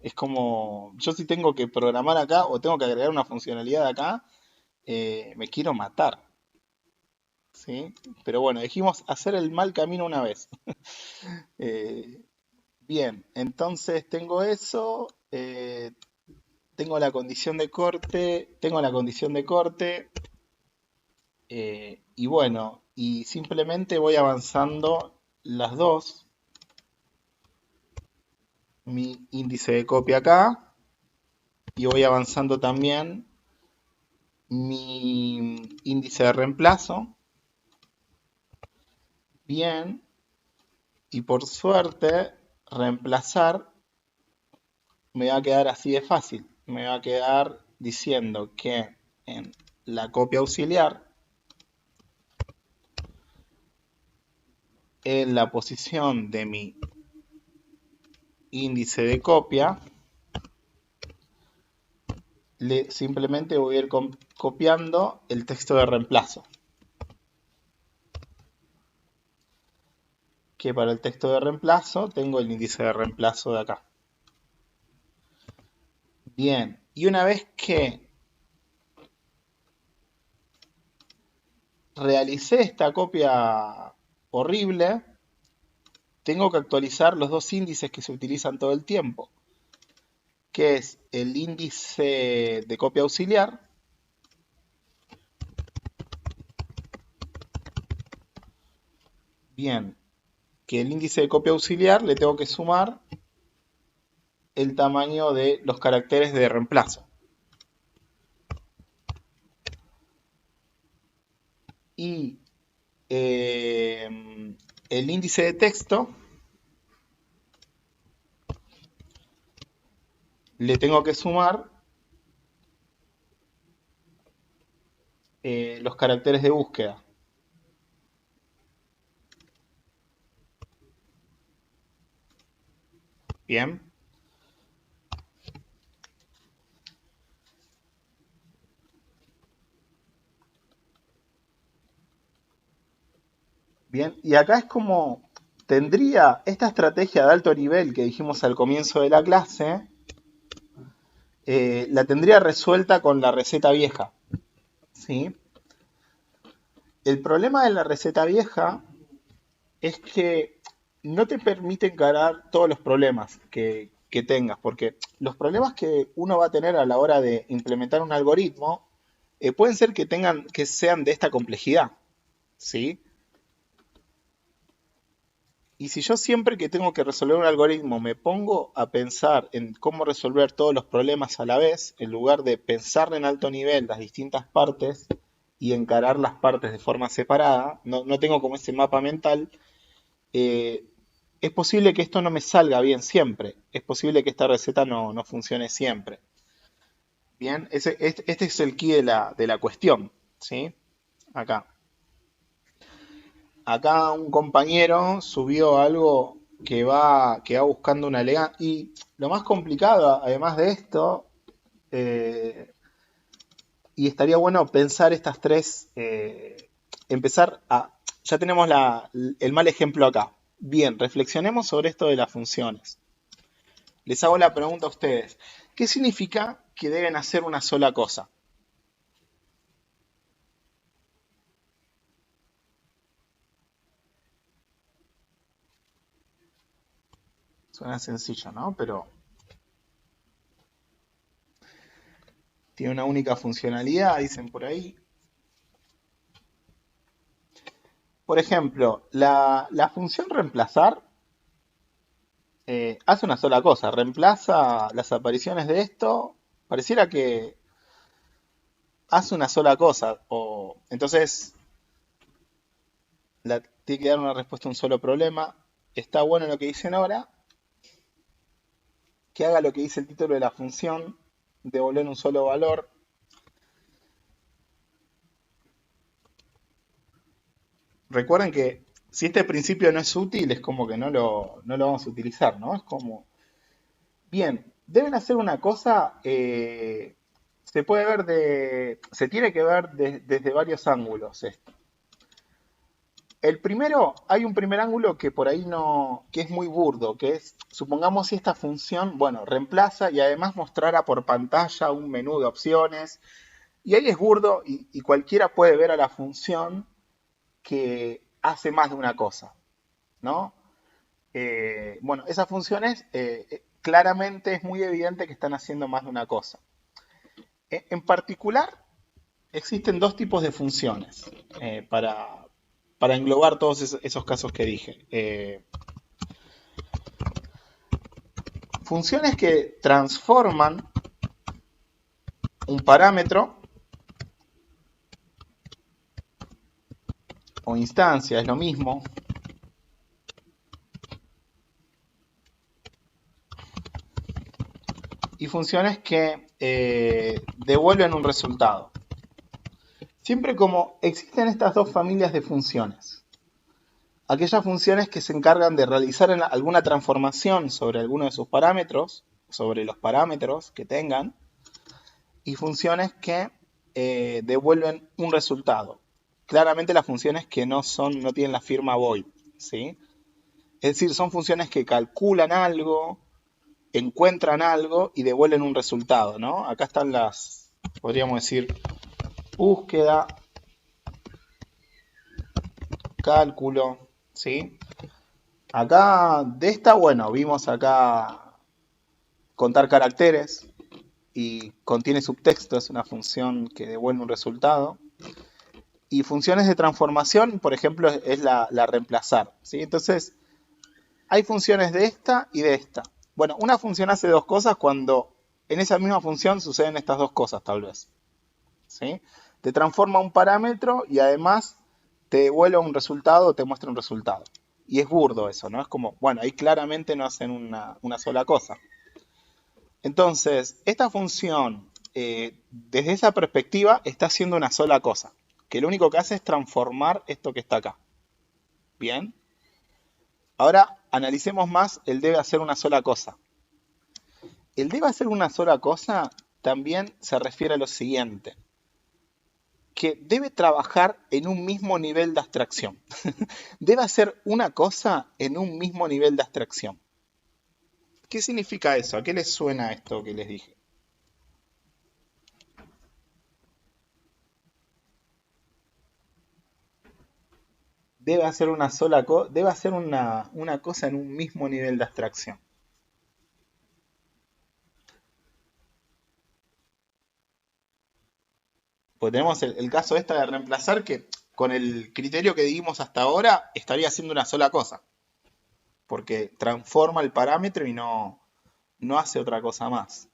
Es como, yo si tengo que programar acá o tengo que agregar una funcionalidad acá, me quiero matar. ¿Sí? Pero bueno, dijimos hacer el mal camino una vez. Bien, entonces tengo eso, tengo la condición de corte, y bueno, y simplemente voy avanzando las dos. Mi índice de copia acá, y voy avanzando también mi índice de reemplazo, Bien, y por suerte, reemplazar me va a quedar así de fácil. Me va a quedar diciendo que en la copia auxiliar, en la posición de mi índice de copia, simplemente voy a ir copiando el texto de reemplazo. Que para el texto de reemplazo tengo el índice de reemplazo de acá. Bien, y una vez que realicé esta copia horrible, tengo que actualizar los dos índices que se utilizan todo el tiempo, que es el índice de copia auxiliar bien, que el índice de copia auxiliar le tengo que sumar el tamaño de los caracteres de reemplazo. Y el índice de texto le tengo que sumar los caracteres de búsqueda. Bien. Bien, y acá es como tendría esta estrategia de alto nivel que dijimos al comienzo de la clase, la tendría resuelta con la receta vieja. ¿Sí? El problema de la receta vieja es que no te permite encarar todos los problemas que tengas, porque los problemas que uno va a tener a la hora de implementar un algoritmo pueden ser que sean de esta complejidad. ¿Sí? Y si yo siempre que tengo que resolver un algoritmo me pongo a pensar en cómo resolver todos los problemas a la vez, en lugar de pensar en alto nivel las distintas partes y encarar las partes de forma separada, no tengo como ese mapa mental, es posible que esto no me salga bien siempre. Es posible que esta receta no funcione siempre. Bien, este es el key de la cuestión. ¿Sí? Acá. Acá un compañero subió algo que va buscando una elegancia. Y lo más complicado, además de esto, y estaría bueno pensar estas tres, empezar a... Ya tenemos el mal ejemplo acá. Bien, reflexionemos sobre esto de las funciones. Les hago la pregunta a ustedes. ¿Qué significa que deben hacer una sola cosa? Suena sencillo, ¿no? Pero tiene una única funcionalidad, dicen por ahí. Por ejemplo, la función reemplazar hace una sola cosa, reemplaza las apariciones de esto, pareciera que hace una sola cosa, entonces tiene que dar una respuesta a un solo problema. Está bueno lo que dicen ahora, que haga lo que dice el título de la función, devolver un solo valor. Recuerden que si este principio no es útil, es como que no lo vamos a utilizar, ¿no? Es como, bien, deben hacer una cosa, se puede ver se tiene que ver desde varios ángulos esto. El primero, hay un primer ángulo que por ahí que es muy burdo, que es, supongamos si esta función, bueno, reemplaza y además mostrara por pantalla un menú de opciones, y ahí es burdo y cualquiera puede ver a la función que hace más de una cosa, ¿no? Bueno, esas funciones claramente es muy evidente que están haciendo más de una cosa. En particular, existen dos tipos de funciones para englobar todos esos casos que dije. Funciones que transforman un parámetro o instancia, es lo mismo, y funciones que devuelven un resultado. Siempre como existen estas dos familias de funciones. Aquellas funciones que se encargan de realizar alguna transformación sobre alguno de sus parámetros, sobre los parámetros que tengan, y funciones que devuelven un resultado. Claramente las funciones que no tienen la firma void, ¿sí? Es decir, son funciones que calculan algo, encuentran algo y devuelven un resultado, ¿no? Acá están podríamos decir, búsqueda, cálculo, ¿sí? Acá, de esta, bueno, vimos acá contar caracteres y contiene subtexto, es una función que devuelve un resultado. Y funciones de transformación, por ejemplo, es la reemplazar, ¿sí? Entonces, hay funciones de esta y de esta. Bueno, una función hace dos cosas cuando en esa misma función suceden estas dos cosas, tal vez, ¿sí? Te transforma un parámetro y además te devuelve un resultado o te muestra un resultado. Y es burdo eso, ¿no? Es como, bueno, ahí claramente no hacen una sola cosa. Entonces, esta función, desde esa perspectiva, está haciendo una sola cosa. Que lo único que hace es transformar esto que está acá. ¿Bien? Ahora, analicemos más el debe hacer una sola cosa. El debe hacer una sola cosa también se refiere a lo siguiente. Que debe trabajar en un mismo nivel de abstracción. Debe hacer una cosa en un mismo nivel de abstracción. ¿Qué significa eso? ¿A qué les suena esto que les dije? Debe hacer una sola cosa, debe hacer una cosa en un mismo nivel de abstracción. Pues tenemos el caso de reemplazar que con el criterio que dimos hasta ahora estaría haciendo una sola cosa. Porque transforma el parámetro y no hace otra cosa más.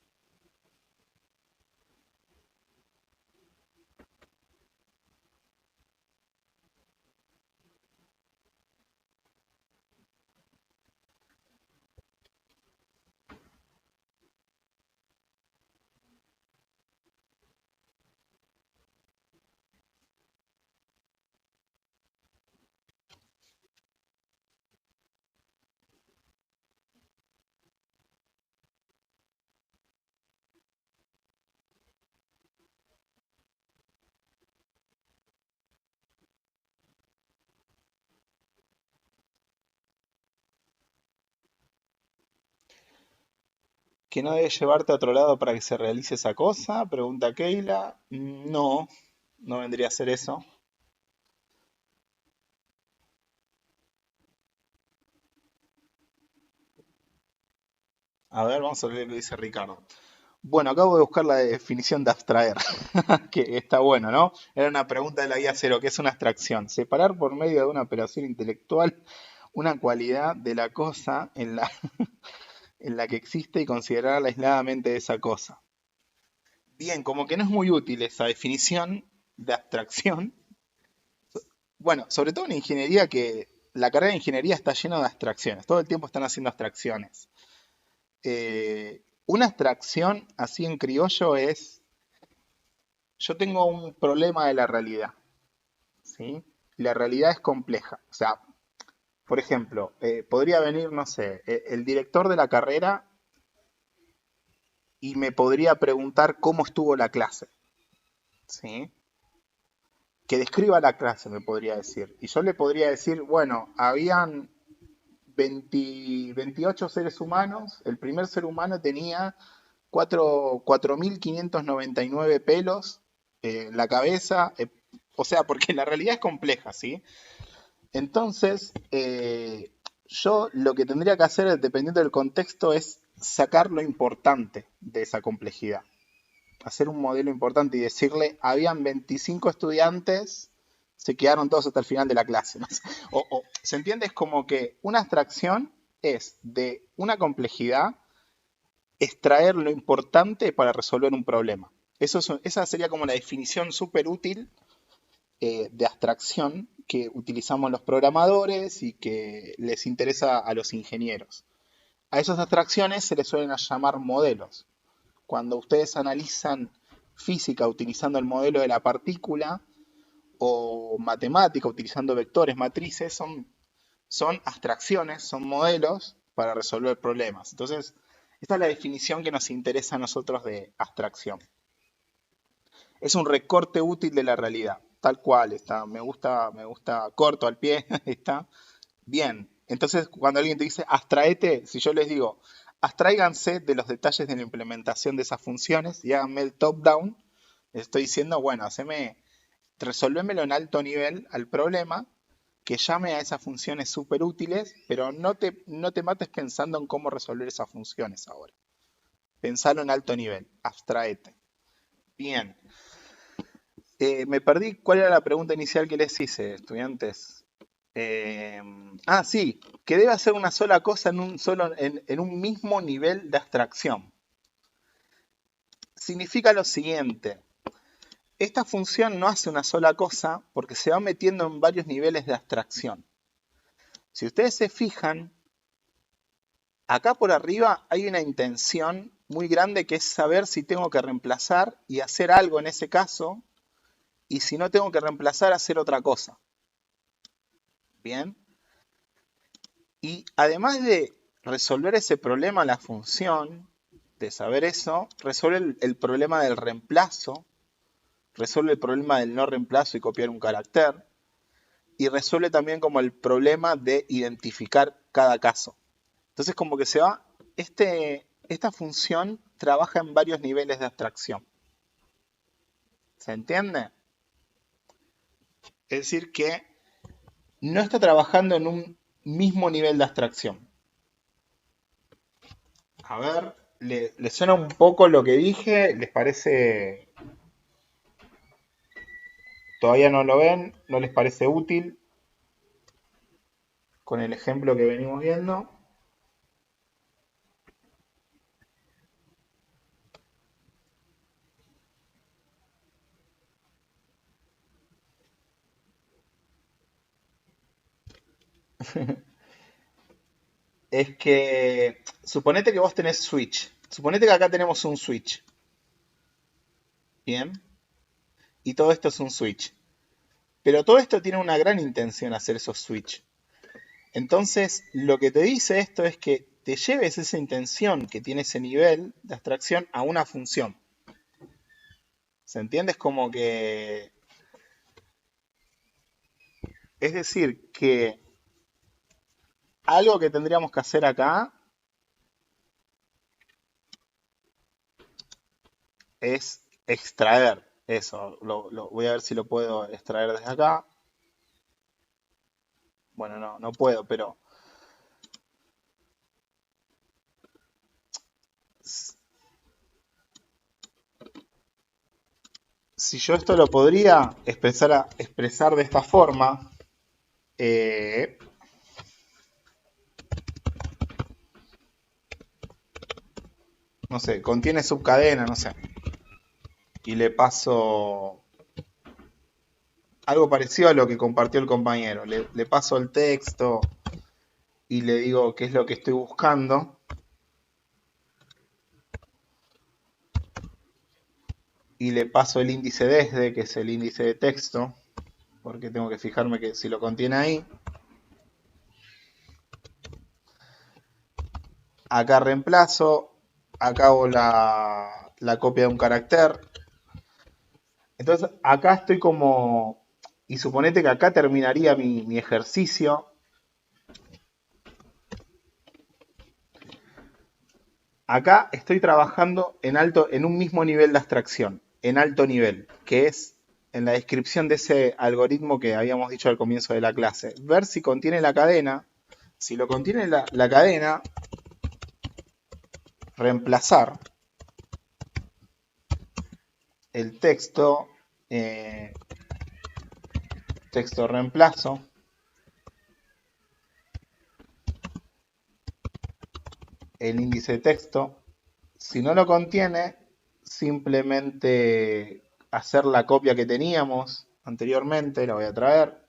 ¿Que no debe llevarte a otro lado para que se realice esa cosa? Pregunta Keila. No, no vendría a ser eso. A ver, vamos a ver lo que dice Ricardo. Bueno, acabo de buscar la definición de abstraer, que está bueno, ¿no? Era una pregunta de la guía cero, que es una abstracción. Separar por medio de una operación intelectual una cualidad de la cosa en la que existe y considerarla aisladamente de esa cosa. Bien, como que no es muy útil esa definición de abstracción. Bueno, sobre todo en ingeniería, que la carrera de ingeniería está llena de abstracciones. Todo el tiempo están haciendo abstracciones. Una abstracción, así en criollo, es: yo tengo un problema de la realidad, ¿sí? La realidad es compleja. O sea, por ejemplo, podría venir, no sé, el director de la carrera y me podría preguntar cómo estuvo la clase, ¿sí? Que describa la clase, me podría decir. Y yo le podría decir, bueno, habían 28 seres humanos, el primer ser humano tenía 4.599 pelos en la cabeza, o sea, porque la realidad es compleja, ¿sí? Entonces, yo lo que tendría que hacer, dependiendo del contexto, es sacar lo importante de esa complejidad. Hacer un modelo importante y decirle, habían 25 estudiantes, se quedaron todos hasta el final de la clase. ¿No? ¿Se entiende? Es como que una abstracción es de una complejidad extraer lo importante para resolver un problema. Esa sería como la definición súper útil de abstracción que utilizamos los programadores y que les interesa a los ingenieros. A esas abstracciones se les suelen llamar modelos. cuando ustedes analizan física utilizando el modelo de la partícula o matemática utilizando vectores, matrices, son abstracciones, son modelos para resolver problemas. Entonces, esta es la definición que nos interesa a nosotros de abstracción. Es un recorte útil de la realidad, tal cual está. Me gusta corto al pie, está bien. Entonces, cuando alguien te dice abstraete, si yo les digo, abstráiganse de los detalles de la implementación de esas funciones y háganme el top-down, les estoy diciendo, bueno, resolvémelo en alto nivel al problema, que llame a esas funciones súper útiles, pero no te mates pensando en cómo resolver esas funciones ahora. Pensalo en alto nivel, abstraete. Bien. Me perdí. ¿Cuál era la pregunta inicial que les hice, estudiantes? Sí, que debe hacer una sola cosa en un mismo nivel de abstracción. Significa lo siguiente. Esta función no hace una sola cosa porque se va metiendo en varios niveles de abstracción. Si ustedes se fijan, acá por arriba hay una intención muy grande que es saber si tengo que reemplazar y hacer algo en ese caso, y si no tengo que reemplazar, hacer otra cosa. Bien. Y además de resolver ese problema, la función, de saber eso, resuelve el problema del reemplazo, resuelve el problema del no reemplazo y copiar un carácter, y resuelve también como el problema de identificar cada caso. Entonces como que esta función trabaja en varios niveles de abstracción. ¿Se entiende? Es decir que no está trabajando en un mismo nivel de abstracción. A ver, ¿les suena un poco lo que dije? ¿Les parece? ¿Todavía no lo ven? ¿No les parece útil? Con el ejemplo que venimos viendo. Es que, suponete que vos tenés switch. Suponete que acá tenemos un switch. Bien. Y todo esto es un switch. Pero todo esto tiene una gran intención hacer esos switch. Entonces, lo que te dice esto es que te lleves esa intención que tiene ese nivel de abstracción a una función. ¿Se entiende? Es como que... Es decir, que algo que tendríamos que hacer acá es extraer eso. Voy a ver si lo puedo extraer desde acá. Bueno, no puedo, pero... Si yo esto lo podría expresar de esta forma, no sé, contiene subcadena, no sé, y le paso algo parecido a lo que compartió el compañero. Le paso el texto y le digo qué es lo que estoy buscando. Y le paso el índice desde, que es el índice de texto, porque tengo que fijarme que si lo contiene ahí. Acá reemplazo, acá hago la copia de un carácter. Entonces acá estoy como... Y suponete que acá terminaría mi ejercicio. Acá estoy trabajando en un mismo nivel de abstracción, en alto nivel, que es en la descripción de ese algoritmo que habíamos dicho al comienzo de la clase. Ver si contiene la cadena. Si lo contiene la cadena, reemplazar el texto, texto reemplazo, el índice de texto. Si no lo contiene, simplemente hacer la copia que teníamos anteriormente, la voy a traer.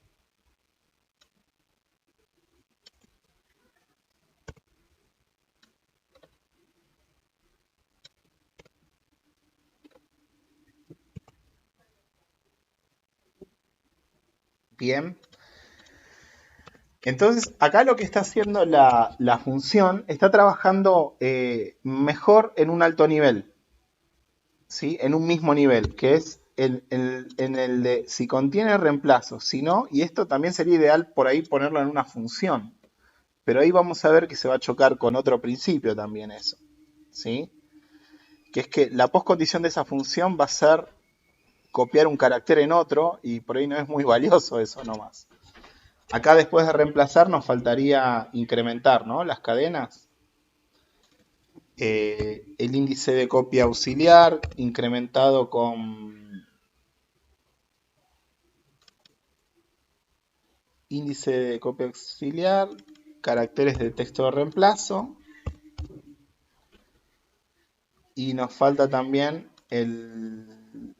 Bien. Entonces, acá lo que está haciendo la función está trabajando mejor en un alto nivel, ¿sí? En un mismo nivel, que es en el de si contiene reemplazo, si no, y esto también sería ideal por ahí ponerlo en una función. Pero ahí vamos a ver que se va a chocar con otro principio también eso, ¿sí? Que es que la postcondición de esa función va a ser copiar un carácter en otro y por ahí no es muy valioso eso nomás. Acá después de reemplazar nos faltaría incrementar, ¿no? Las cadenas. El índice de copia auxiliar incrementado con índice de copia auxiliar, caracteres de texto de reemplazo. Y nos falta también el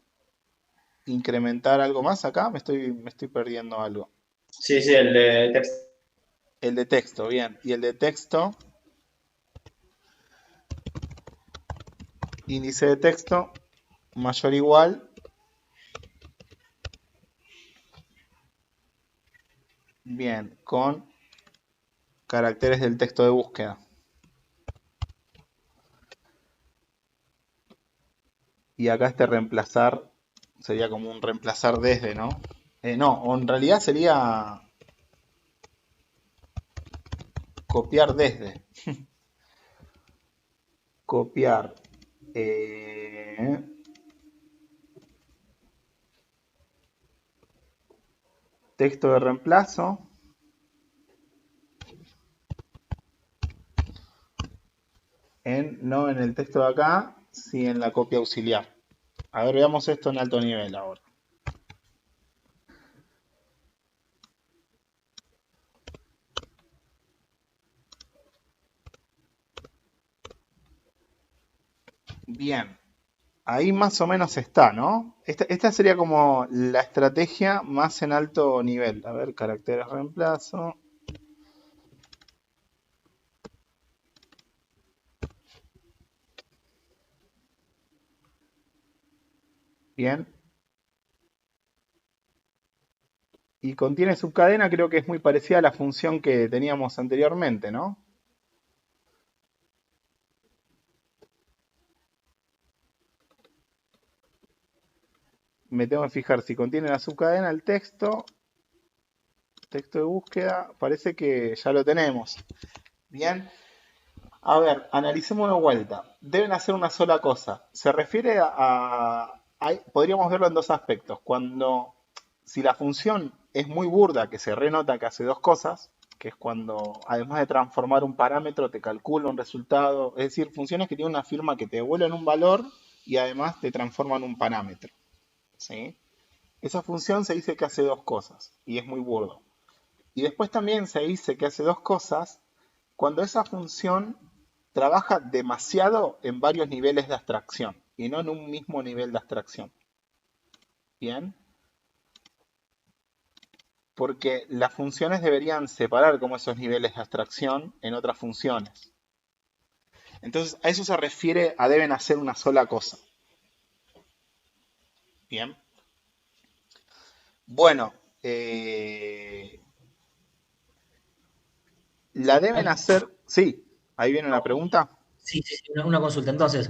incrementar algo más acá. Me estoy perdiendo algo. Sí, sí, el de texto. El de texto, bien. Y el de texto, índice de texto mayor o igual. Bien, con caracteres del texto de búsqueda. Y acá este reemplazar sería como un reemplazar desde, ¿no? No, o en realidad sería copiar desde. Copiar. Texto de reemplazo. No en el texto de acá, sí en la copia auxiliar. A ver, veamos esto en alto nivel ahora. Bien, ahí más o menos está, ¿no? Esta sería como la estrategia más en alto nivel. A ver, caracteres reemplazo. Bien. Y contiene subcadena, creo que es muy parecida a la función que teníamos anteriormente, ¿no? Me tengo que fijar si contiene la subcadena el texto de búsqueda, parece que ya lo tenemos. Bien, a ver, analicemos de vuelta. Deben hacer una sola cosa. Se refiere podríamos verlo en dos aspectos. Si la función es muy burda, que se renota que hace dos cosas, que es cuando, además de transformar un parámetro, te calcula un resultado. Es decir, funciones que tienen una firma que te devuelven un valor y además te transforman un parámetro, ¿sí? Esa función se dice que hace dos cosas y es muy burdo. Y después también se dice que hace dos cosas cuando esa función trabaja demasiado en varios niveles de abstracción y no en un mismo nivel de abstracción. Bien. Porque las funciones deberían separar como esos niveles de abstracción en otras funciones. Entonces, a eso se refiere a deben hacer una sola cosa. Bien. Bueno, la deben hacer. Sí, ahí viene una pregunta. Sí, sí, sí, una consulta. Entonces,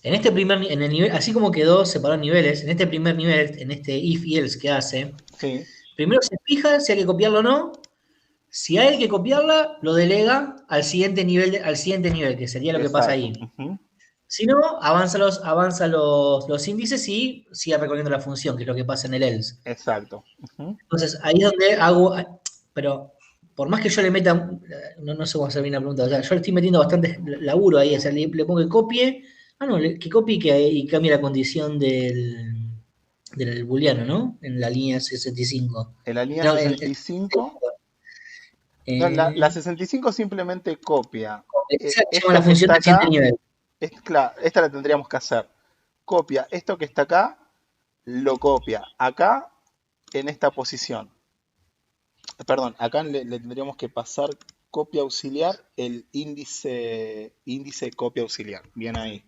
en el nivel, así como quedó separado en niveles, en este primer nivel, en este if y else que hace, Sí, primero se fija si hay que copiarlo o no. Si hay que copiarla, lo delega al siguiente nivel, que sería lo que pasa exacto. ahí. Ujú. Si no, avanza los índices y sigue recorriendo la función, que es lo que pasa en el else. Exacto. Ujú. Entonces, ahí es donde hago, pero por más que yo le meta, no sé cómo hacer bien la pregunta, o sea, yo le estoy metiendo bastante laburo ahí, o sea, le pongo que copie, que copie y cambie la condición del booleano, ¿no? En la línea 65. En la línea No, 65. No, la eh, 65 simplemente copia. esa se llama Esto la que función está del siguiente acá, nivel. claro, esta la tendríamos que hacer. Copia esto que está acá, lo copia acá en esta posición. Perdón, acá le tendríamos que pasar copia auxiliar, el índice copia auxiliar. Bien ahí.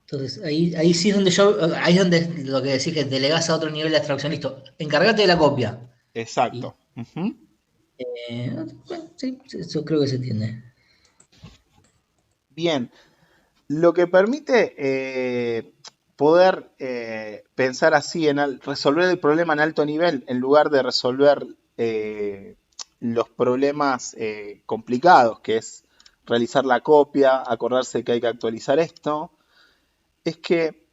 Entonces, ahí sí es donde ahí es donde lo que decís que delegás a otro nivel de abstracción, listo, encárgate de la copia. Y, Exacto. Ujú. bueno, sí, eso creo que se entiende. Bien, lo que permite poder pensar así, resolver el problema en alto nivel, en lugar de resolver los problemas complicados, que es realizar la copia, acordarse que hay que actualizar esto, es que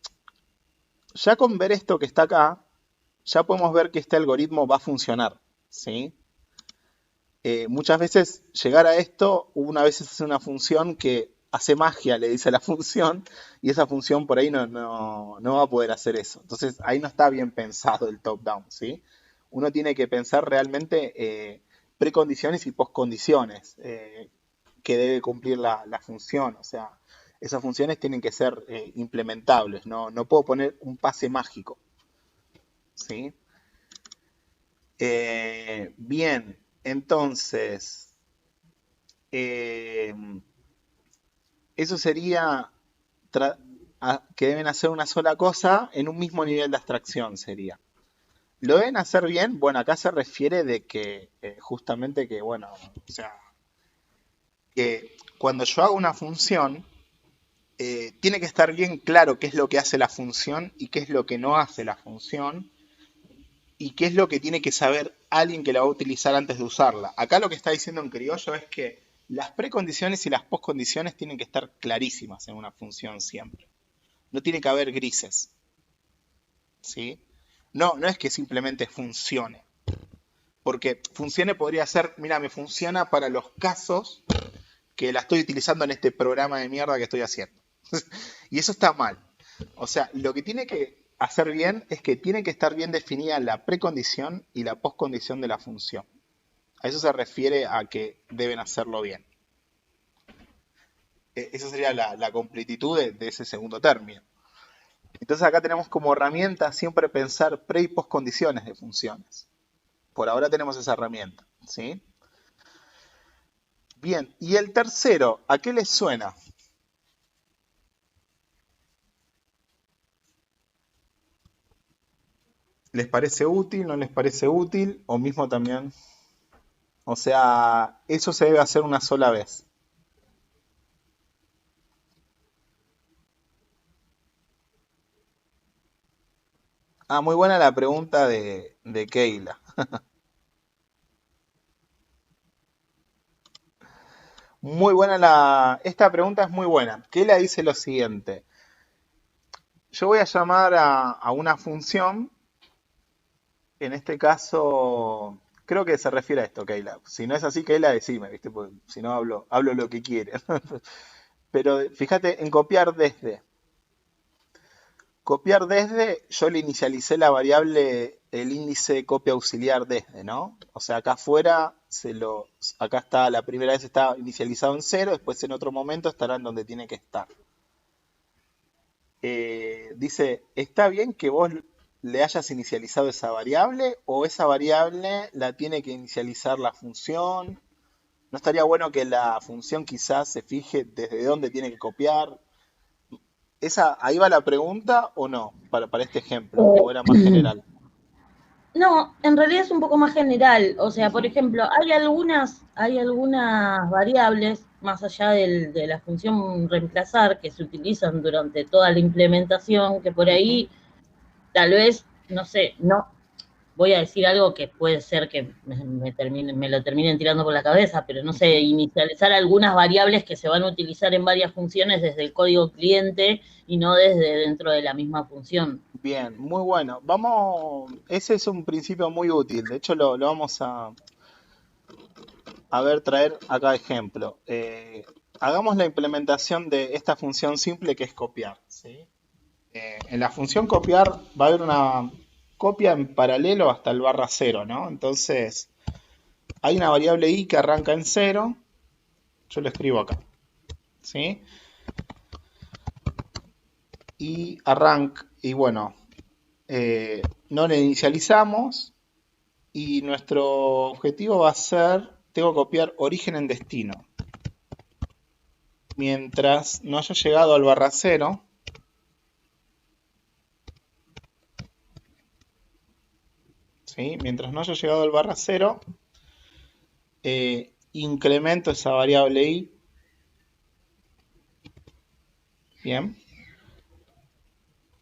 ya con ver esto que está acá, ya podemos ver que este algoritmo va a funcionar, ¿sí? Muchas veces llegar a esto, una vez hace una función que hace magia, le dice a la función, y esa función por ahí no va a poder hacer eso. Entonces ahí no está bien pensado el top-down, ¿sí? Uno tiene que pensar realmente precondiciones y postcondiciones que debe cumplir la función. O sea, esas funciones tienen que ser implementables, no puedo poner un pase mágico, ¿sí? Bien, entonces, eh, eso sería que deben hacer una sola cosa en un mismo nivel de abstracción, sería. ¿Lo deben hacer bien? Bueno, acá se refiere de que justamente que, bueno, o sea, que cuando yo hago una función, tiene que estar bien claro qué es lo que hace la función y qué es lo que no hace la función y qué es lo que tiene que saber alguien que la va a utilizar antes de usarla. Acá lo que está diciendo en criollo es que las precondiciones y las postcondiciones tienen que estar clarísimas en una función siempre. No tiene que haber grises, ¿sí? No es que simplemente funcione. Porque funcione podría ser, mira, me funciona para los casos que la estoy utilizando en este programa de mierda que estoy haciendo. Y eso está mal. O sea, lo que tiene que hacer bien es que tiene que estar bien definida la precondición y la postcondición de la función. A eso se refiere a que deben hacerlo bien. Esa sería la completitud de ese segundo término. Entonces acá tenemos como herramienta siempre pensar pre y postcondiciones de funciones. Por ahora tenemos esa herramienta, ¿sí? Bien, y el tercero, ¿a qué les suena? ¿Les parece útil? ¿No les parece útil? O mismo también. O sea, eso se debe hacer una sola vez. Ah, muy buena la pregunta de Keila. Muy buena esta pregunta es muy buena. Keila dice lo siguiente. Yo voy a llamar a una función. En este caso, creo que se refiere a esto, Keila. Si no es así, Keila, decime, ¿viste? Porque si no hablo lo que quiere. Pero fíjate en copiar desde. Copiar desde, yo le inicialicé la variable, el índice copia auxiliar desde, ¿no? O sea, acá afuera, acá está, la primera vez está inicializado en 0, después en otro momento estará en donde tiene que estar. Dice, ¿está bien que vos le hayas inicializado esa variable o esa variable la tiene que inicializar la función? ¿No estaría bueno que la función quizás se fije desde dónde tiene que copiar? ¿Ahí va la pregunta o no? Para este ejemplo, ¿o era más general? No, en realidad es un poco más general. O sea, por ejemplo, hay algunas variables, más allá de la función reemplazar, que se utilizan durante toda la implementación, que por ahí tal vez, no sé, no voy a decir algo que puede ser que me lo terminen tirando por la cabeza, pero no sé, inicializar algunas variables que se van a utilizar en varias funciones desde el código cliente y no desde dentro de la misma función. Bien, muy bueno. Ese es un principio muy útil. De hecho, lo vamos a ver, traer acá ejemplo. Hagamos la implementación de esta función simple que es copiar, ¿sí? En la función copiar va a haber una copia en paralelo hasta el /0, ¿no? Entonces, hay una variable i que arranca en 0. Yo lo escribo acá, ¿sí? Y bueno, no le inicializamos y nuestro objetivo va a ser, tengo que copiar origen en destino. Mientras no haya llegado al /0, ¿sí? Mientras no haya llegado al barra 0, incremento esa variable i. Bien.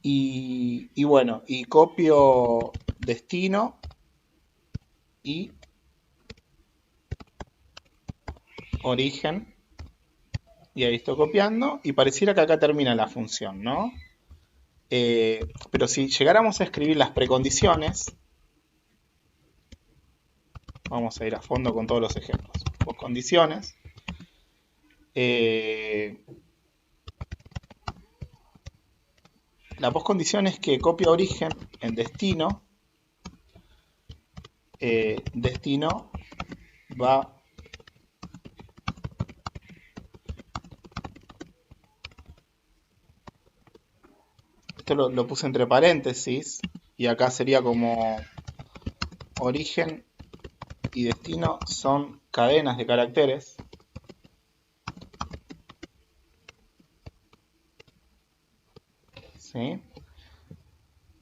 Y bueno, y copio destino y origen. Y ahí estoy copiando. Y pareciera que acá termina la función, ¿no? Pero si llegáramos a escribir las precondiciones, vamos a ir a fondo con todos los ejemplos. Postcondiciones. La postcondición es que copia origen en destino. Destino va esto lo puse entre paréntesis y acá sería como origen y destino son cadenas de caracteres. ¿Sí?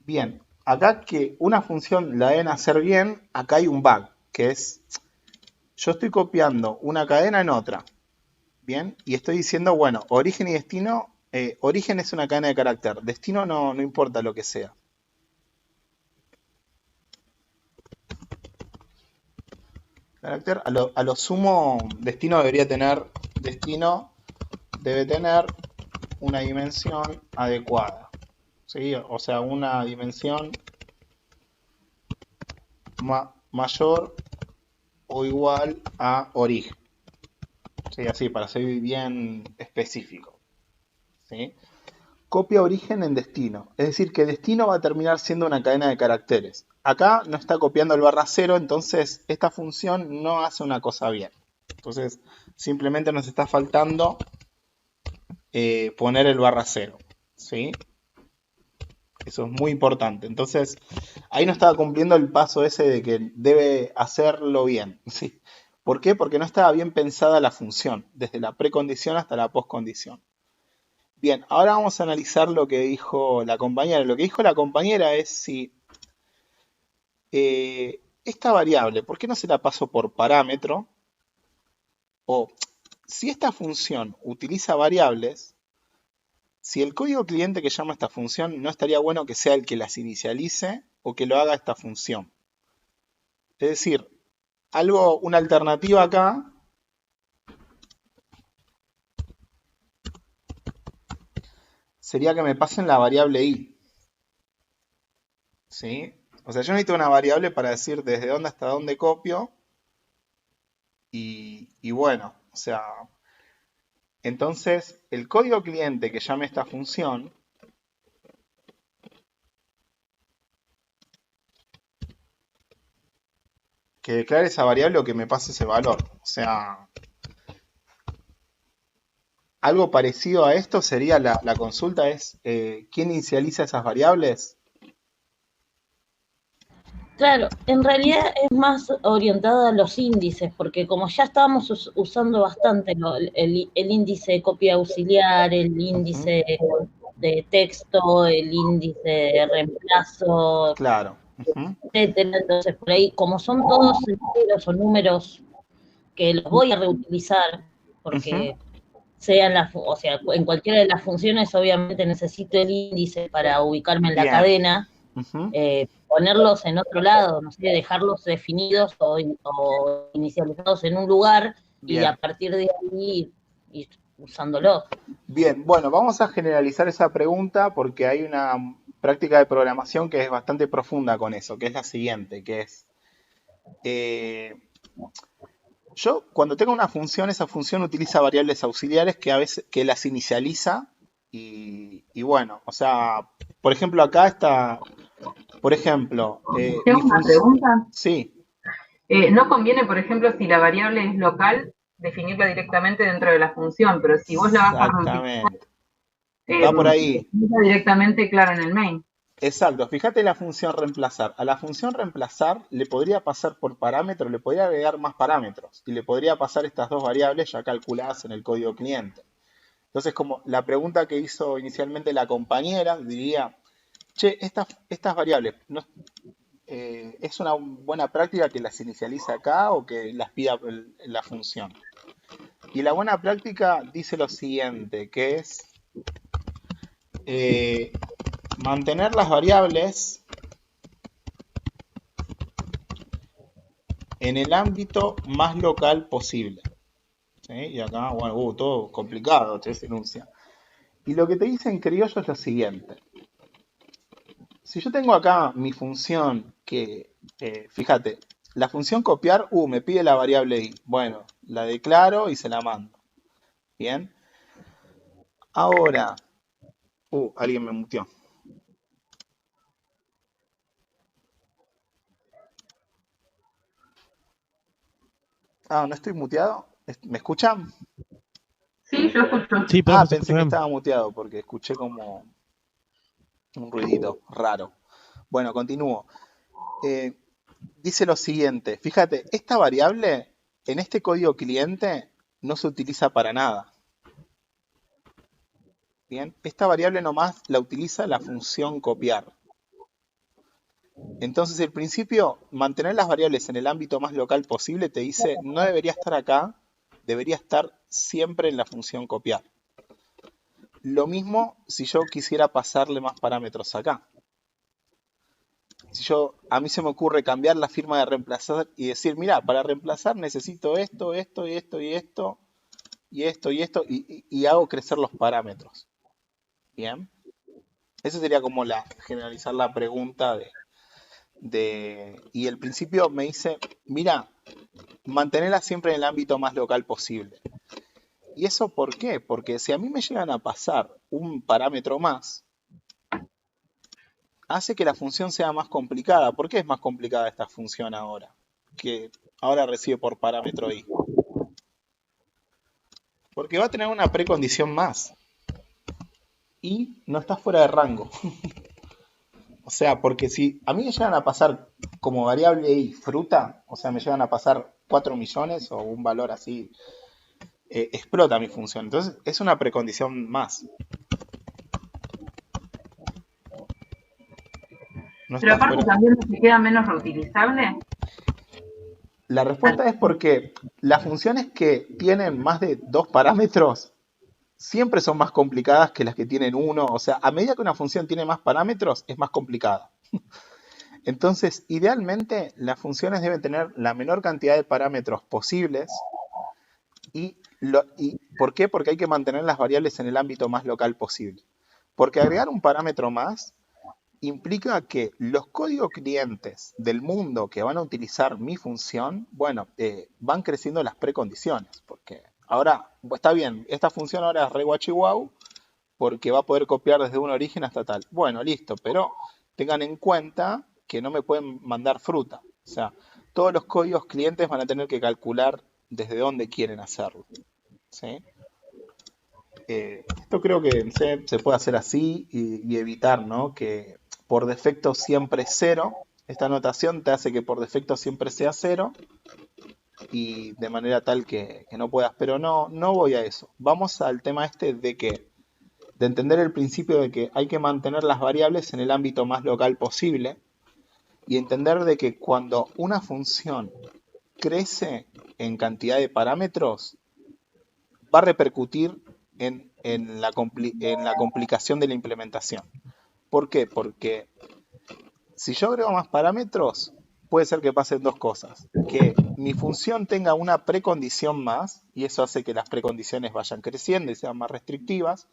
Bien, acá que una función la deben hacer bien, acá hay un bug, que es, yo estoy copiando una cadena en otra, ¿bien? Y estoy diciendo, bueno, origen y destino, origen es una cadena de carácter, destino no importa lo que sea. Carácter, a lo sumo, destino debe tener una dimensión adecuada, ¿sí? O sea, una dimensión mayor o igual a origen. ¿Sí? Así, para ser bien específico. ¿Sí? Copia origen en destino. Es decir, que destino va a terminar siendo una cadena de caracteres. Acá no está copiando el barra 0, entonces esta función no hace una cosa bien. Entonces, simplemente nos está faltando poner el barra 0. ¿Sí? Eso es muy importante. Entonces, ahí no estaba cumpliendo el paso ese de que debe hacerlo bien. ¿Sí? ¿Por qué? Porque no estaba bien pensada la función, desde la precondición hasta la postcondición. Bien, ahora vamos a analizar lo que dijo la compañera. Lo que dijo la compañera es si esta variable, ¿por qué no se la paso por parámetro? O si esta función utiliza variables, si el código cliente que llama esta función no estaría bueno que sea el que las inicialice o que lo haga esta función. Es decir, una alternativa acá sería que me pasen la variable i. ¿Sí? O sea, yo necesito una variable para decir desde dónde hasta dónde copio. Y bueno, o sea, entonces el código cliente que llame esta función que declare esa variable o que me pase ese valor. O sea, algo parecido a esto sería la consulta es ¿quién inicializa esas variables? Claro, en realidad es más orientada a los índices, porque como ya estábamos usando bastante el índice de copia auxiliar, el índice de texto, el índice de reemplazo, claro. etcétera. Entonces, por ahí, como son todos números o números que los voy a reutilizar, porque o sea, en cualquiera de las funciones obviamente necesito el índice para ubicarme en la cadena, ponerlos en otro lado, no sé, dejarlos definidos o inicializados en un lugar. Bien. Y a partir de ahí ir usándolos. Bien, bueno, vamos a generalizar esa pregunta porque hay una práctica de programación que es bastante profunda con eso, que es la siguiente, que es yo cuando tengo una función, esa función utiliza variables auxiliares que a veces que las inicializa y bueno, o sea, por ejemplo acá está, por ejemplo, tengo una pregunta. Sí. No conviene, por ejemplo, si la variable es local, definirla directamente dentro de la función, pero si vos la vas a reutilizar, va por ahí. Directamente, claro, en el main. Exacto, fíjate la función reemplazar. A la función reemplazar le podría pasar por parámetro, le podría agregar más parámetros y le podría pasar estas dos variables ya calculadas en el código cliente. Entonces, como la pregunta que hizo inicialmente la compañera, diría, che, estas variables, es una buena práctica que las inicialice acá o que las pida la función. Y la buena práctica dice lo siguiente, que es mantener las variables en el ámbito más local posible. ¿Sí? Y acá, bueno, todo complicado, se enuncia. Y lo que te dice en criollo es lo siguiente. Si yo tengo acá mi función que, fíjate, la función copiar, me pide la variable i. Bueno, la declaro y se la mando. Bien. Ahora, alguien me muteó. ¿No estoy muteado? ¿Me escuchan? Sí, yo escucho. Sí, profe, se Pensé escucha que bien. estaba muteado porque escuché como un ruidito raro. Bueno, continúo. Dice lo siguiente, fíjate, esta variable en este código cliente no se utiliza para nada. Bien, esta variable nomás la utiliza la función copiar. Entonces, el principio, mantener las variables en el ámbito más local posible, te dice, no debería estar acá, debería estar siempre en la función copiar. Lo mismo si yo quisiera pasarle más parámetros acá. Si a mí se me ocurre cambiar la firma de reemplazar y decir, mira, para reemplazar necesito esto, esto, y esto, y esto, y esto, y esto, y hago crecer los parámetros. Bien. Eso sería como generalizar la pregunta y el principio me dice, mira, mantenerla siempre en el ámbito más local posible. ¿Y eso por qué? Porque si a mí me llegan a pasar un parámetro más, hace que la función sea más complicada. ¿Por qué es más complicada esta función ahora? Que ahora recibe por parámetro i. Porque va a tener una precondición más. Y no está fuera de rango. O sea, porque si a mí me llegan a pasar como variable i fruta, o sea, me llegan a pasar 4 millones o un valor así, explota mi función. Entonces, es una precondición más. No Pero está aparte fuera. también se queda menos reutilizable. La respuesta es porque las funciones que tienen más de 2 parámetros siempre son más complicadas que las que tienen 1. O sea, a medida que una función tiene más parámetros, es más complicada. Entonces, idealmente, las funciones deben tener la menor cantidad de parámetros posibles. ¿Y por qué? Porque hay que mantener las variables en el ámbito más local posible. Porque agregar un parámetro más implica que los códigos clientes del mundo que van a utilizar mi función, bueno, van creciendo las precondiciones. Porque ahora, está bien, esta función ahora es re guachihuau porque va a poder copiar desde un origen hasta tal. Bueno, listo, pero tengan en cuenta que no me pueden mandar fruta. O sea, todos los códigos clientes van a tener que calcular desde dónde quieren hacerlo. ¿Sí? Esto creo que se puede hacer así y evitar, ¿no? Que por defecto siempre es 0. Esta notación te hace que por defecto siempre sea 0 y de manera tal que no puedas. Pero no voy a eso. Vamos al tema de entender el principio de que hay que mantener las variables en el ámbito más local posible y entender de que cuando una función crece en cantidad de parámetros, va a repercutir en la complicación de la implementación. ¿Por qué? Porque si yo agrego más parámetros, puede ser que pasen dos cosas. Que mi función tenga una precondición más, y eso hace que las precondiciones vayan creciendo y sean más restrictivas,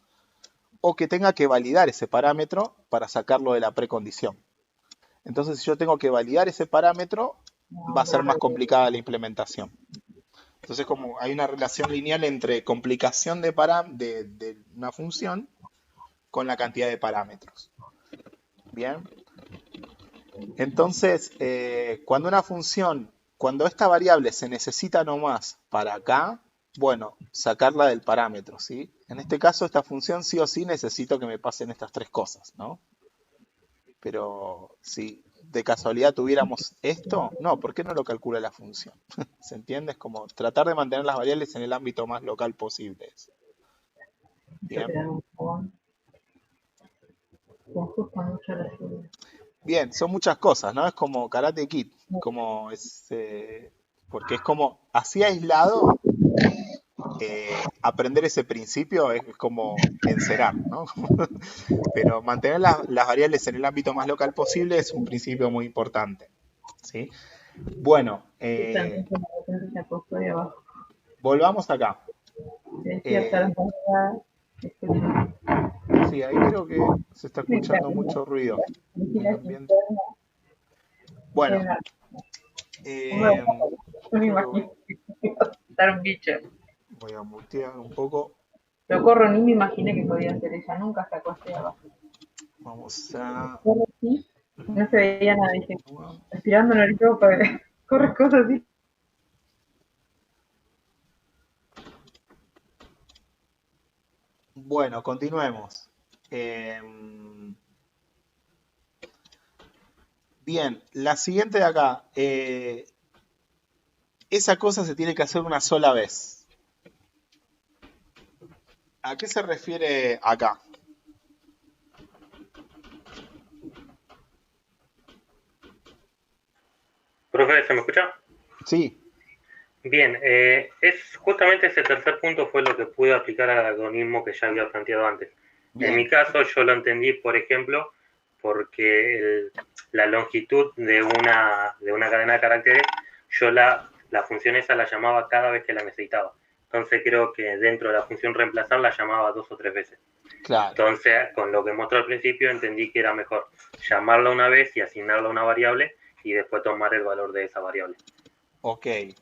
o que tenga que validar ese parámetro para sacarlo de la precondición. Entonces, si yo tengo que validar ese parámetro, va a ser más complicada la implementación. Entonces, como hay una relación lineal entre complicación de una función con la cantidad de parámetros. Bien. Entonces, cuando esta variable se necesita nomás para acá, bueno, sacarla del parámetro, ¿sí? En este caso, esta función sí o sí necesito que me pasen estas tres cosas, ¿no? Pero si de casualidad tuviéramos esto, no, ¿por qué no lo calcula la función? ¿Se entiende? Es como tratar de mantener las variables en el ámbito más local posible. Bien. Bien, son muchas cosas, ¿no? Es como Karate Kid, como porque es como así aislado, aprender ese principio es como encerar, ¿no? Pero mantener las variables en el ámbito más local posible es un principio muy importante, ¿sí? Bueno, Entonces, de repente se acostó de abajo. volvamos acá. Despierta la Sí, ahí creo que se está escuchando mucho ruido en el ambiente. Bueno, No me imagino que iba a estar un bicho. voy a mutear un poco. Lo corro, ni me imaginé que podía ser ella, nunca se acostó de abajo. Vamos a... Corre así, no se veía nada, dije, respirando en el ropa, corre cosas así. Bueno, continuemos. Bien, la siguiente de acá. Esa cosa se tiene que hacer una sola vez. ¿A qué se refiere acá? Profe, ¿se me escucha? Sí. Bien, es justamente ese tercer punto fue lo que pude aplicar al algoritmo que ya había planteado antes. Bien. En mi caso yo lo entendí, por ejemplo, porque la longitud de una cadena de caracteres, yo la función esa la llamaba cada vez que la necesitaba. Entonces creo que dentro de la función reemplazar la llamaba 2 o 3 veces. Claro. Entonces, con lo que mostró al principio, entendí que era mejor llamarla una vez y asignarla a una variable y después tomar el valor de esa variable. Ok. Bien.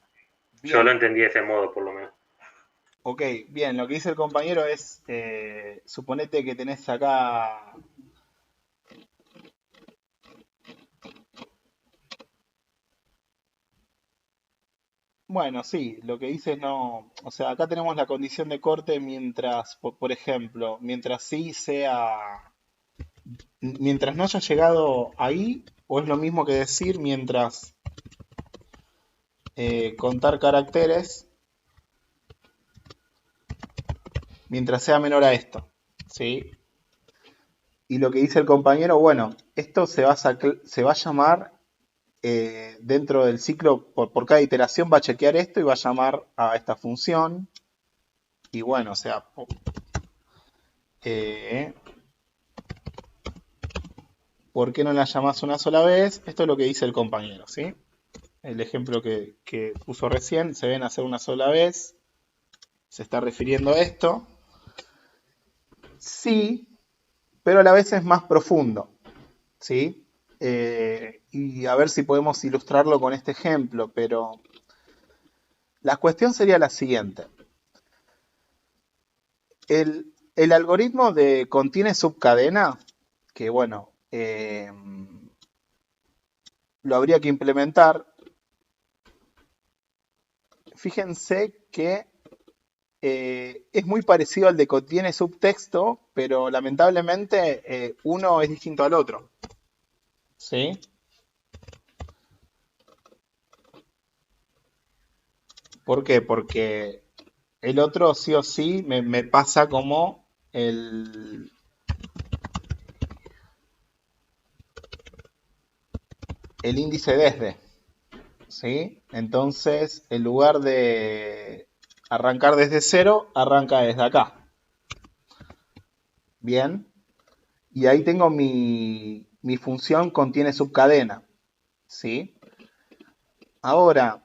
Yo lo entendí de ese modo, por lo menos. Ok, bien, lo que dice el compañero es, suponete que tenés acá... Bueno, sí, lo que dice es no, o sea, acá tenemos la condición de corte mientras, por ejemplo, mientras sí sea, mientras no haya llegado ahí, o es lo mismo que decir mientras contar caracteres, mientras sea menor a esto, ¿sí? Y lo que dice el compañero, bueno, esto se va a llamar dentro del ciclo, por cada iteración va a chequear esto y va a llamar a esta función. Y bueno, o sea, ¿por qué no la llamás una sola vez? Esto es lo que dice el compañero, ¿sí? El ejemplo que puso recién, se ven hacer una sola vez, se está refiriendo a esto. Sí, pero a la vez es más profundo, ¿sí? Y a ver si podemos ilustrarlo con este ejemplo, pero la cuestión sería la siguiente. El algoritmo de contiene subcadena, que bueno, lo habría que implementar. Fíjense que es muy parecido al de contiene subtexto, pero lamentablemente uno es distinto al otro. ¿Sí? ¿Por qué? Porque el otro sí o sí me pasa como el índice desde. ¿Sí? Entonces, en lugar de arrancar desde cero, arranca desde acá. Bien. Y ahí tengo mi función contiene subcadena. ¿Sí? Ahora,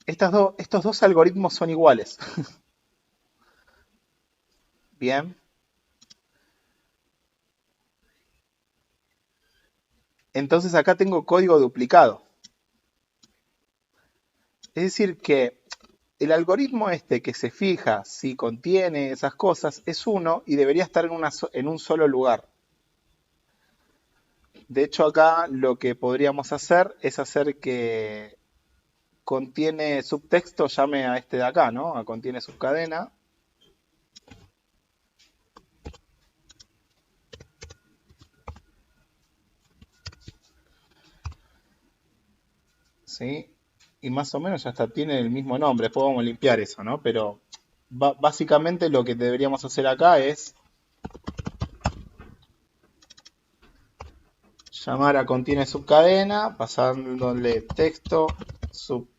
estos dos algoritmos son iguales. Bien. Entonces acá tengo código duplicado. Es decir que el algoritmo este que se fija si contiene esas cosas es uno y debería estar en un solo lugar. De hecho acá lo que podríamos hacer es hacer que contiene subtexto llame a este de acá, ¿no? A contiene subcadena. ¿Sí? Y más o menos ya está, tiene el mismo nombre, después vamos a limpiar eso, ¿no? Pero básicamente lo que deberíamos hacer acá es Llamar a contiene subcadena, pasándole texto, subtexto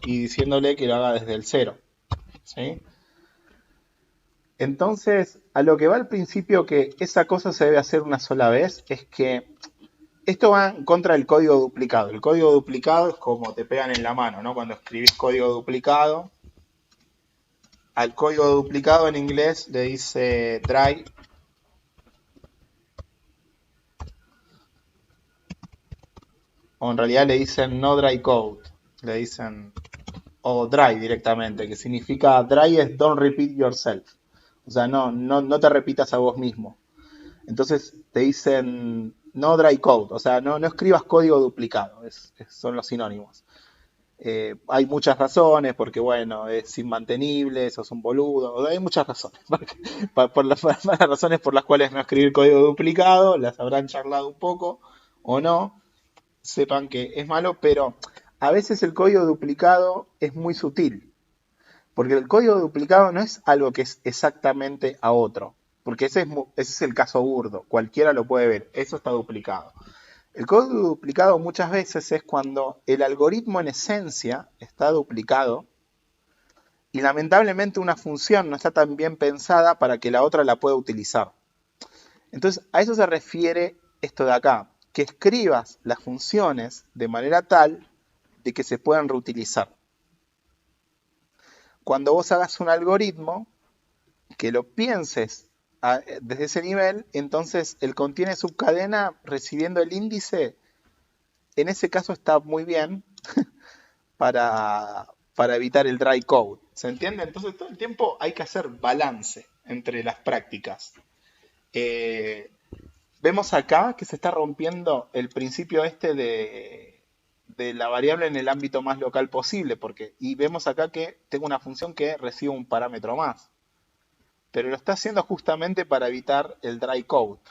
y diciéndole que lo haga desde el 0. ¿Sí? Entonces, a lo que va al principio que esa cosa se debe hacer una sola vez, es que esto va en contra del código duplicado. El código duplicado es como te pegan en la mano, ¿no? Cuando escribís código duplicado, al código duplicado en inglés le dice dry. O en realidad le dicen no dry code. Le dicen, o dry directamente, que significa dry es don't repeat yourself. O sea, no te repitas a vos mismo. Entonces te dicen no dry code, o sea, no escribas código duplicado, son los sinónimos. Hay muchas razones, porque bueno, es inmantenible, sos un boludo, hay muchas razones. Por las razones por las cuales no escribir código duplicado, las habrán charlado un poco o no, sepan que es malo, pero a veces el código duplicado es muy sutil, porque el código duplicado no es algo que es exactamente a otro, porque ese es el caso burdo, cualquiera lo puede ver, eso está duplicado. El código duplicado muchas veces es cuando el algoritmo en esencia está duplicado y lamentablemente una función no está tan bien pensada para que la otra la pueda utilizar. Entonces a eso se refiere esto de acá, que escribas las funciones de manera tal de que se puedan reutilizar. Cuando vos hagas un algoritmo, que lo pienses desde ese nivel, entonces el contiene subcadena recibiendo el índice, en ese caso está muy bien para evitar el dry code. ¿Se entiende? Entonces todo el tiempo hay que hacer balance entre las prácticas. Vemos acá que se está rompiendo el principio de la variable en el ámbito más local posible, y vemos acá que tengo una función que recibe un parámetro más. Pero lo está haciendo justamente para evitar el dry code.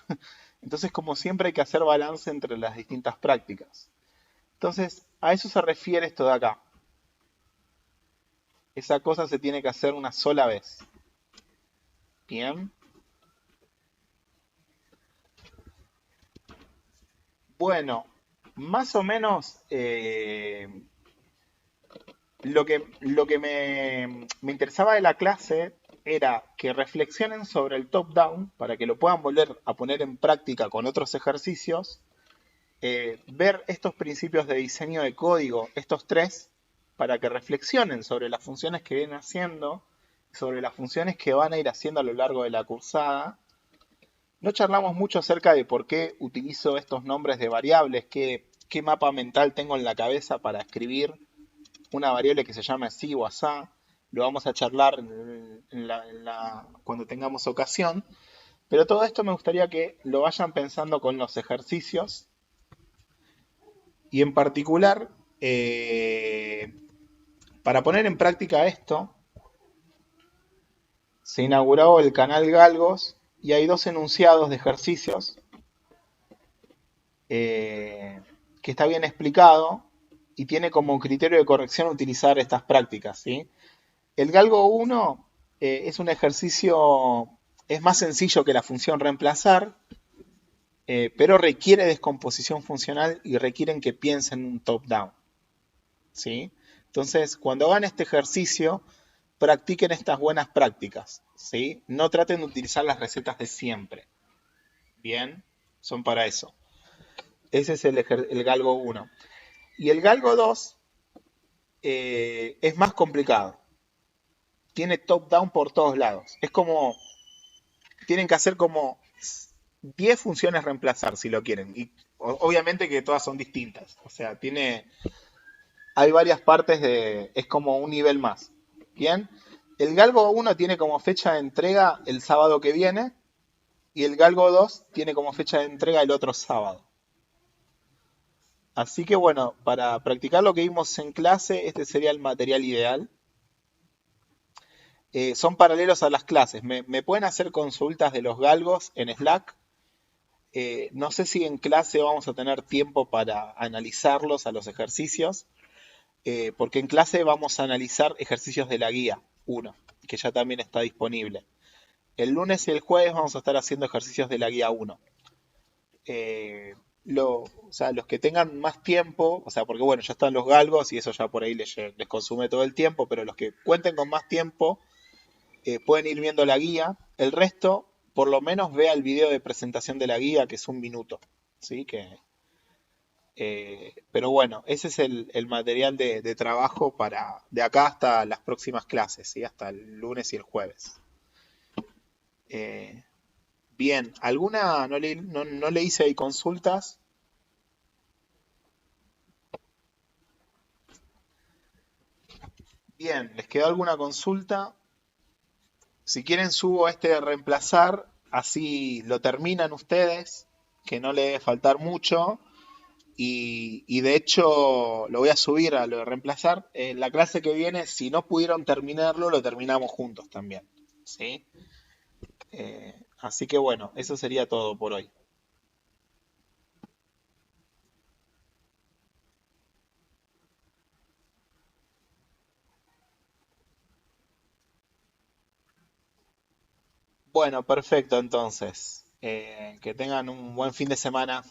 Entonces, como siempre, hay que hacer balance entre las distintas prácticas. Entonces, a eso se refiere esto de acá. Esa cosa se tiene que hacer una sola vez. Bien. Bueno, más o menos lo que me interesaba de la clase era que reflexionen sobre el top-down para que lo puedan volver a poner en práctica con otros ejercicios, ver estos principios de diseño de código, estos 3, para que reflexionen sobre las funciones que vienen haciendo, sobre las funciones que van a ir haciendo a lo largo de la cursada. No charlamos mucho acerca de por qué utilizo estos nombres de variables, qué mapa mental tengo en la cabeza para escribir una variable que se llama así o asá. Lo vamos a charlar cuando tengamos ocasión. Pero todo esto me gustaría que lo vayan pensando con los ejercicios. Y en particular, para poner en práctica esto, se inauguró el canal Galgos y hay 2 enunciados de ejercicios que está bien explicado y tiene como criterio de corrección utilizar estas prácticas, ¿sí? El Galgo 1 es un ejercicio, es más sencillo que la función reemplazar, pero requiere descomposición funcional y requieren que piensen un top-down, ¿sí? Entonces, cuando hagan este ejercicio, practiquen estas buenas prácticas, ¿sí? No traten de utilizar las recetas de siempre. Bien, son para eso. Ese es el Galgo 1. Y el Galgo 2 es más complicado. Tiene top-down por todos lados. Es como, tienen que hacer como 10 funciones reemplazar si lo quieren. Y obviamente que todas son distintas. O sea, hay varias partes es como un nivel más. Bien. El Galgo 1 tiene como fecha de entrega el sábado que viene. Y el Galgo 2 tiene como fecha de entrega el otro sábado. Así que bueno, para practicar lo que vimos en clase, este sería el material ideal. Son paralelos a las clases. Me pueden hacer consultas de los galgos en Slack. No sé si en clase vamos a tener tiempo para analizarlos a los ejercicios, porque en clase vamos a analizar ejercicios de la guía 1, que ya también está disponible. El lunes y el jueves vamos a estar haciendo ejercicios de la guía 1. o sea, los que tengan más tiempo, o sea, porque bueno, ya están los galgos y eso ya por ahí les consume todo el tiempo, pero los que cuenten con más tiempo pueden ir viendo la guía. El resto, por lo menos vea el video de presentación de la guía, que es 1 minuto, ¿sí? Pero bueno, ese es el material de trabajo para de acá hasta las próximas clases, ¿sí? Hasta el lunes y el jueves. Bien, ¿alguna? No le hice ahí consultas. Bien, ¿les quedó alguna consulta? Si quieren subo este de reemplazar, así lo terminan ustedes, que no le debe faltar mucho. Y de hecho lo voy a subir a lo de reemplazar. En la clase que viene, si no pudieron terminarlo, lo terminamos juntos también. ¿Sí? Así que bueno, eso sería todo por hoy. Bueno, perfecto entonces. Que tengan un buen fin de semana.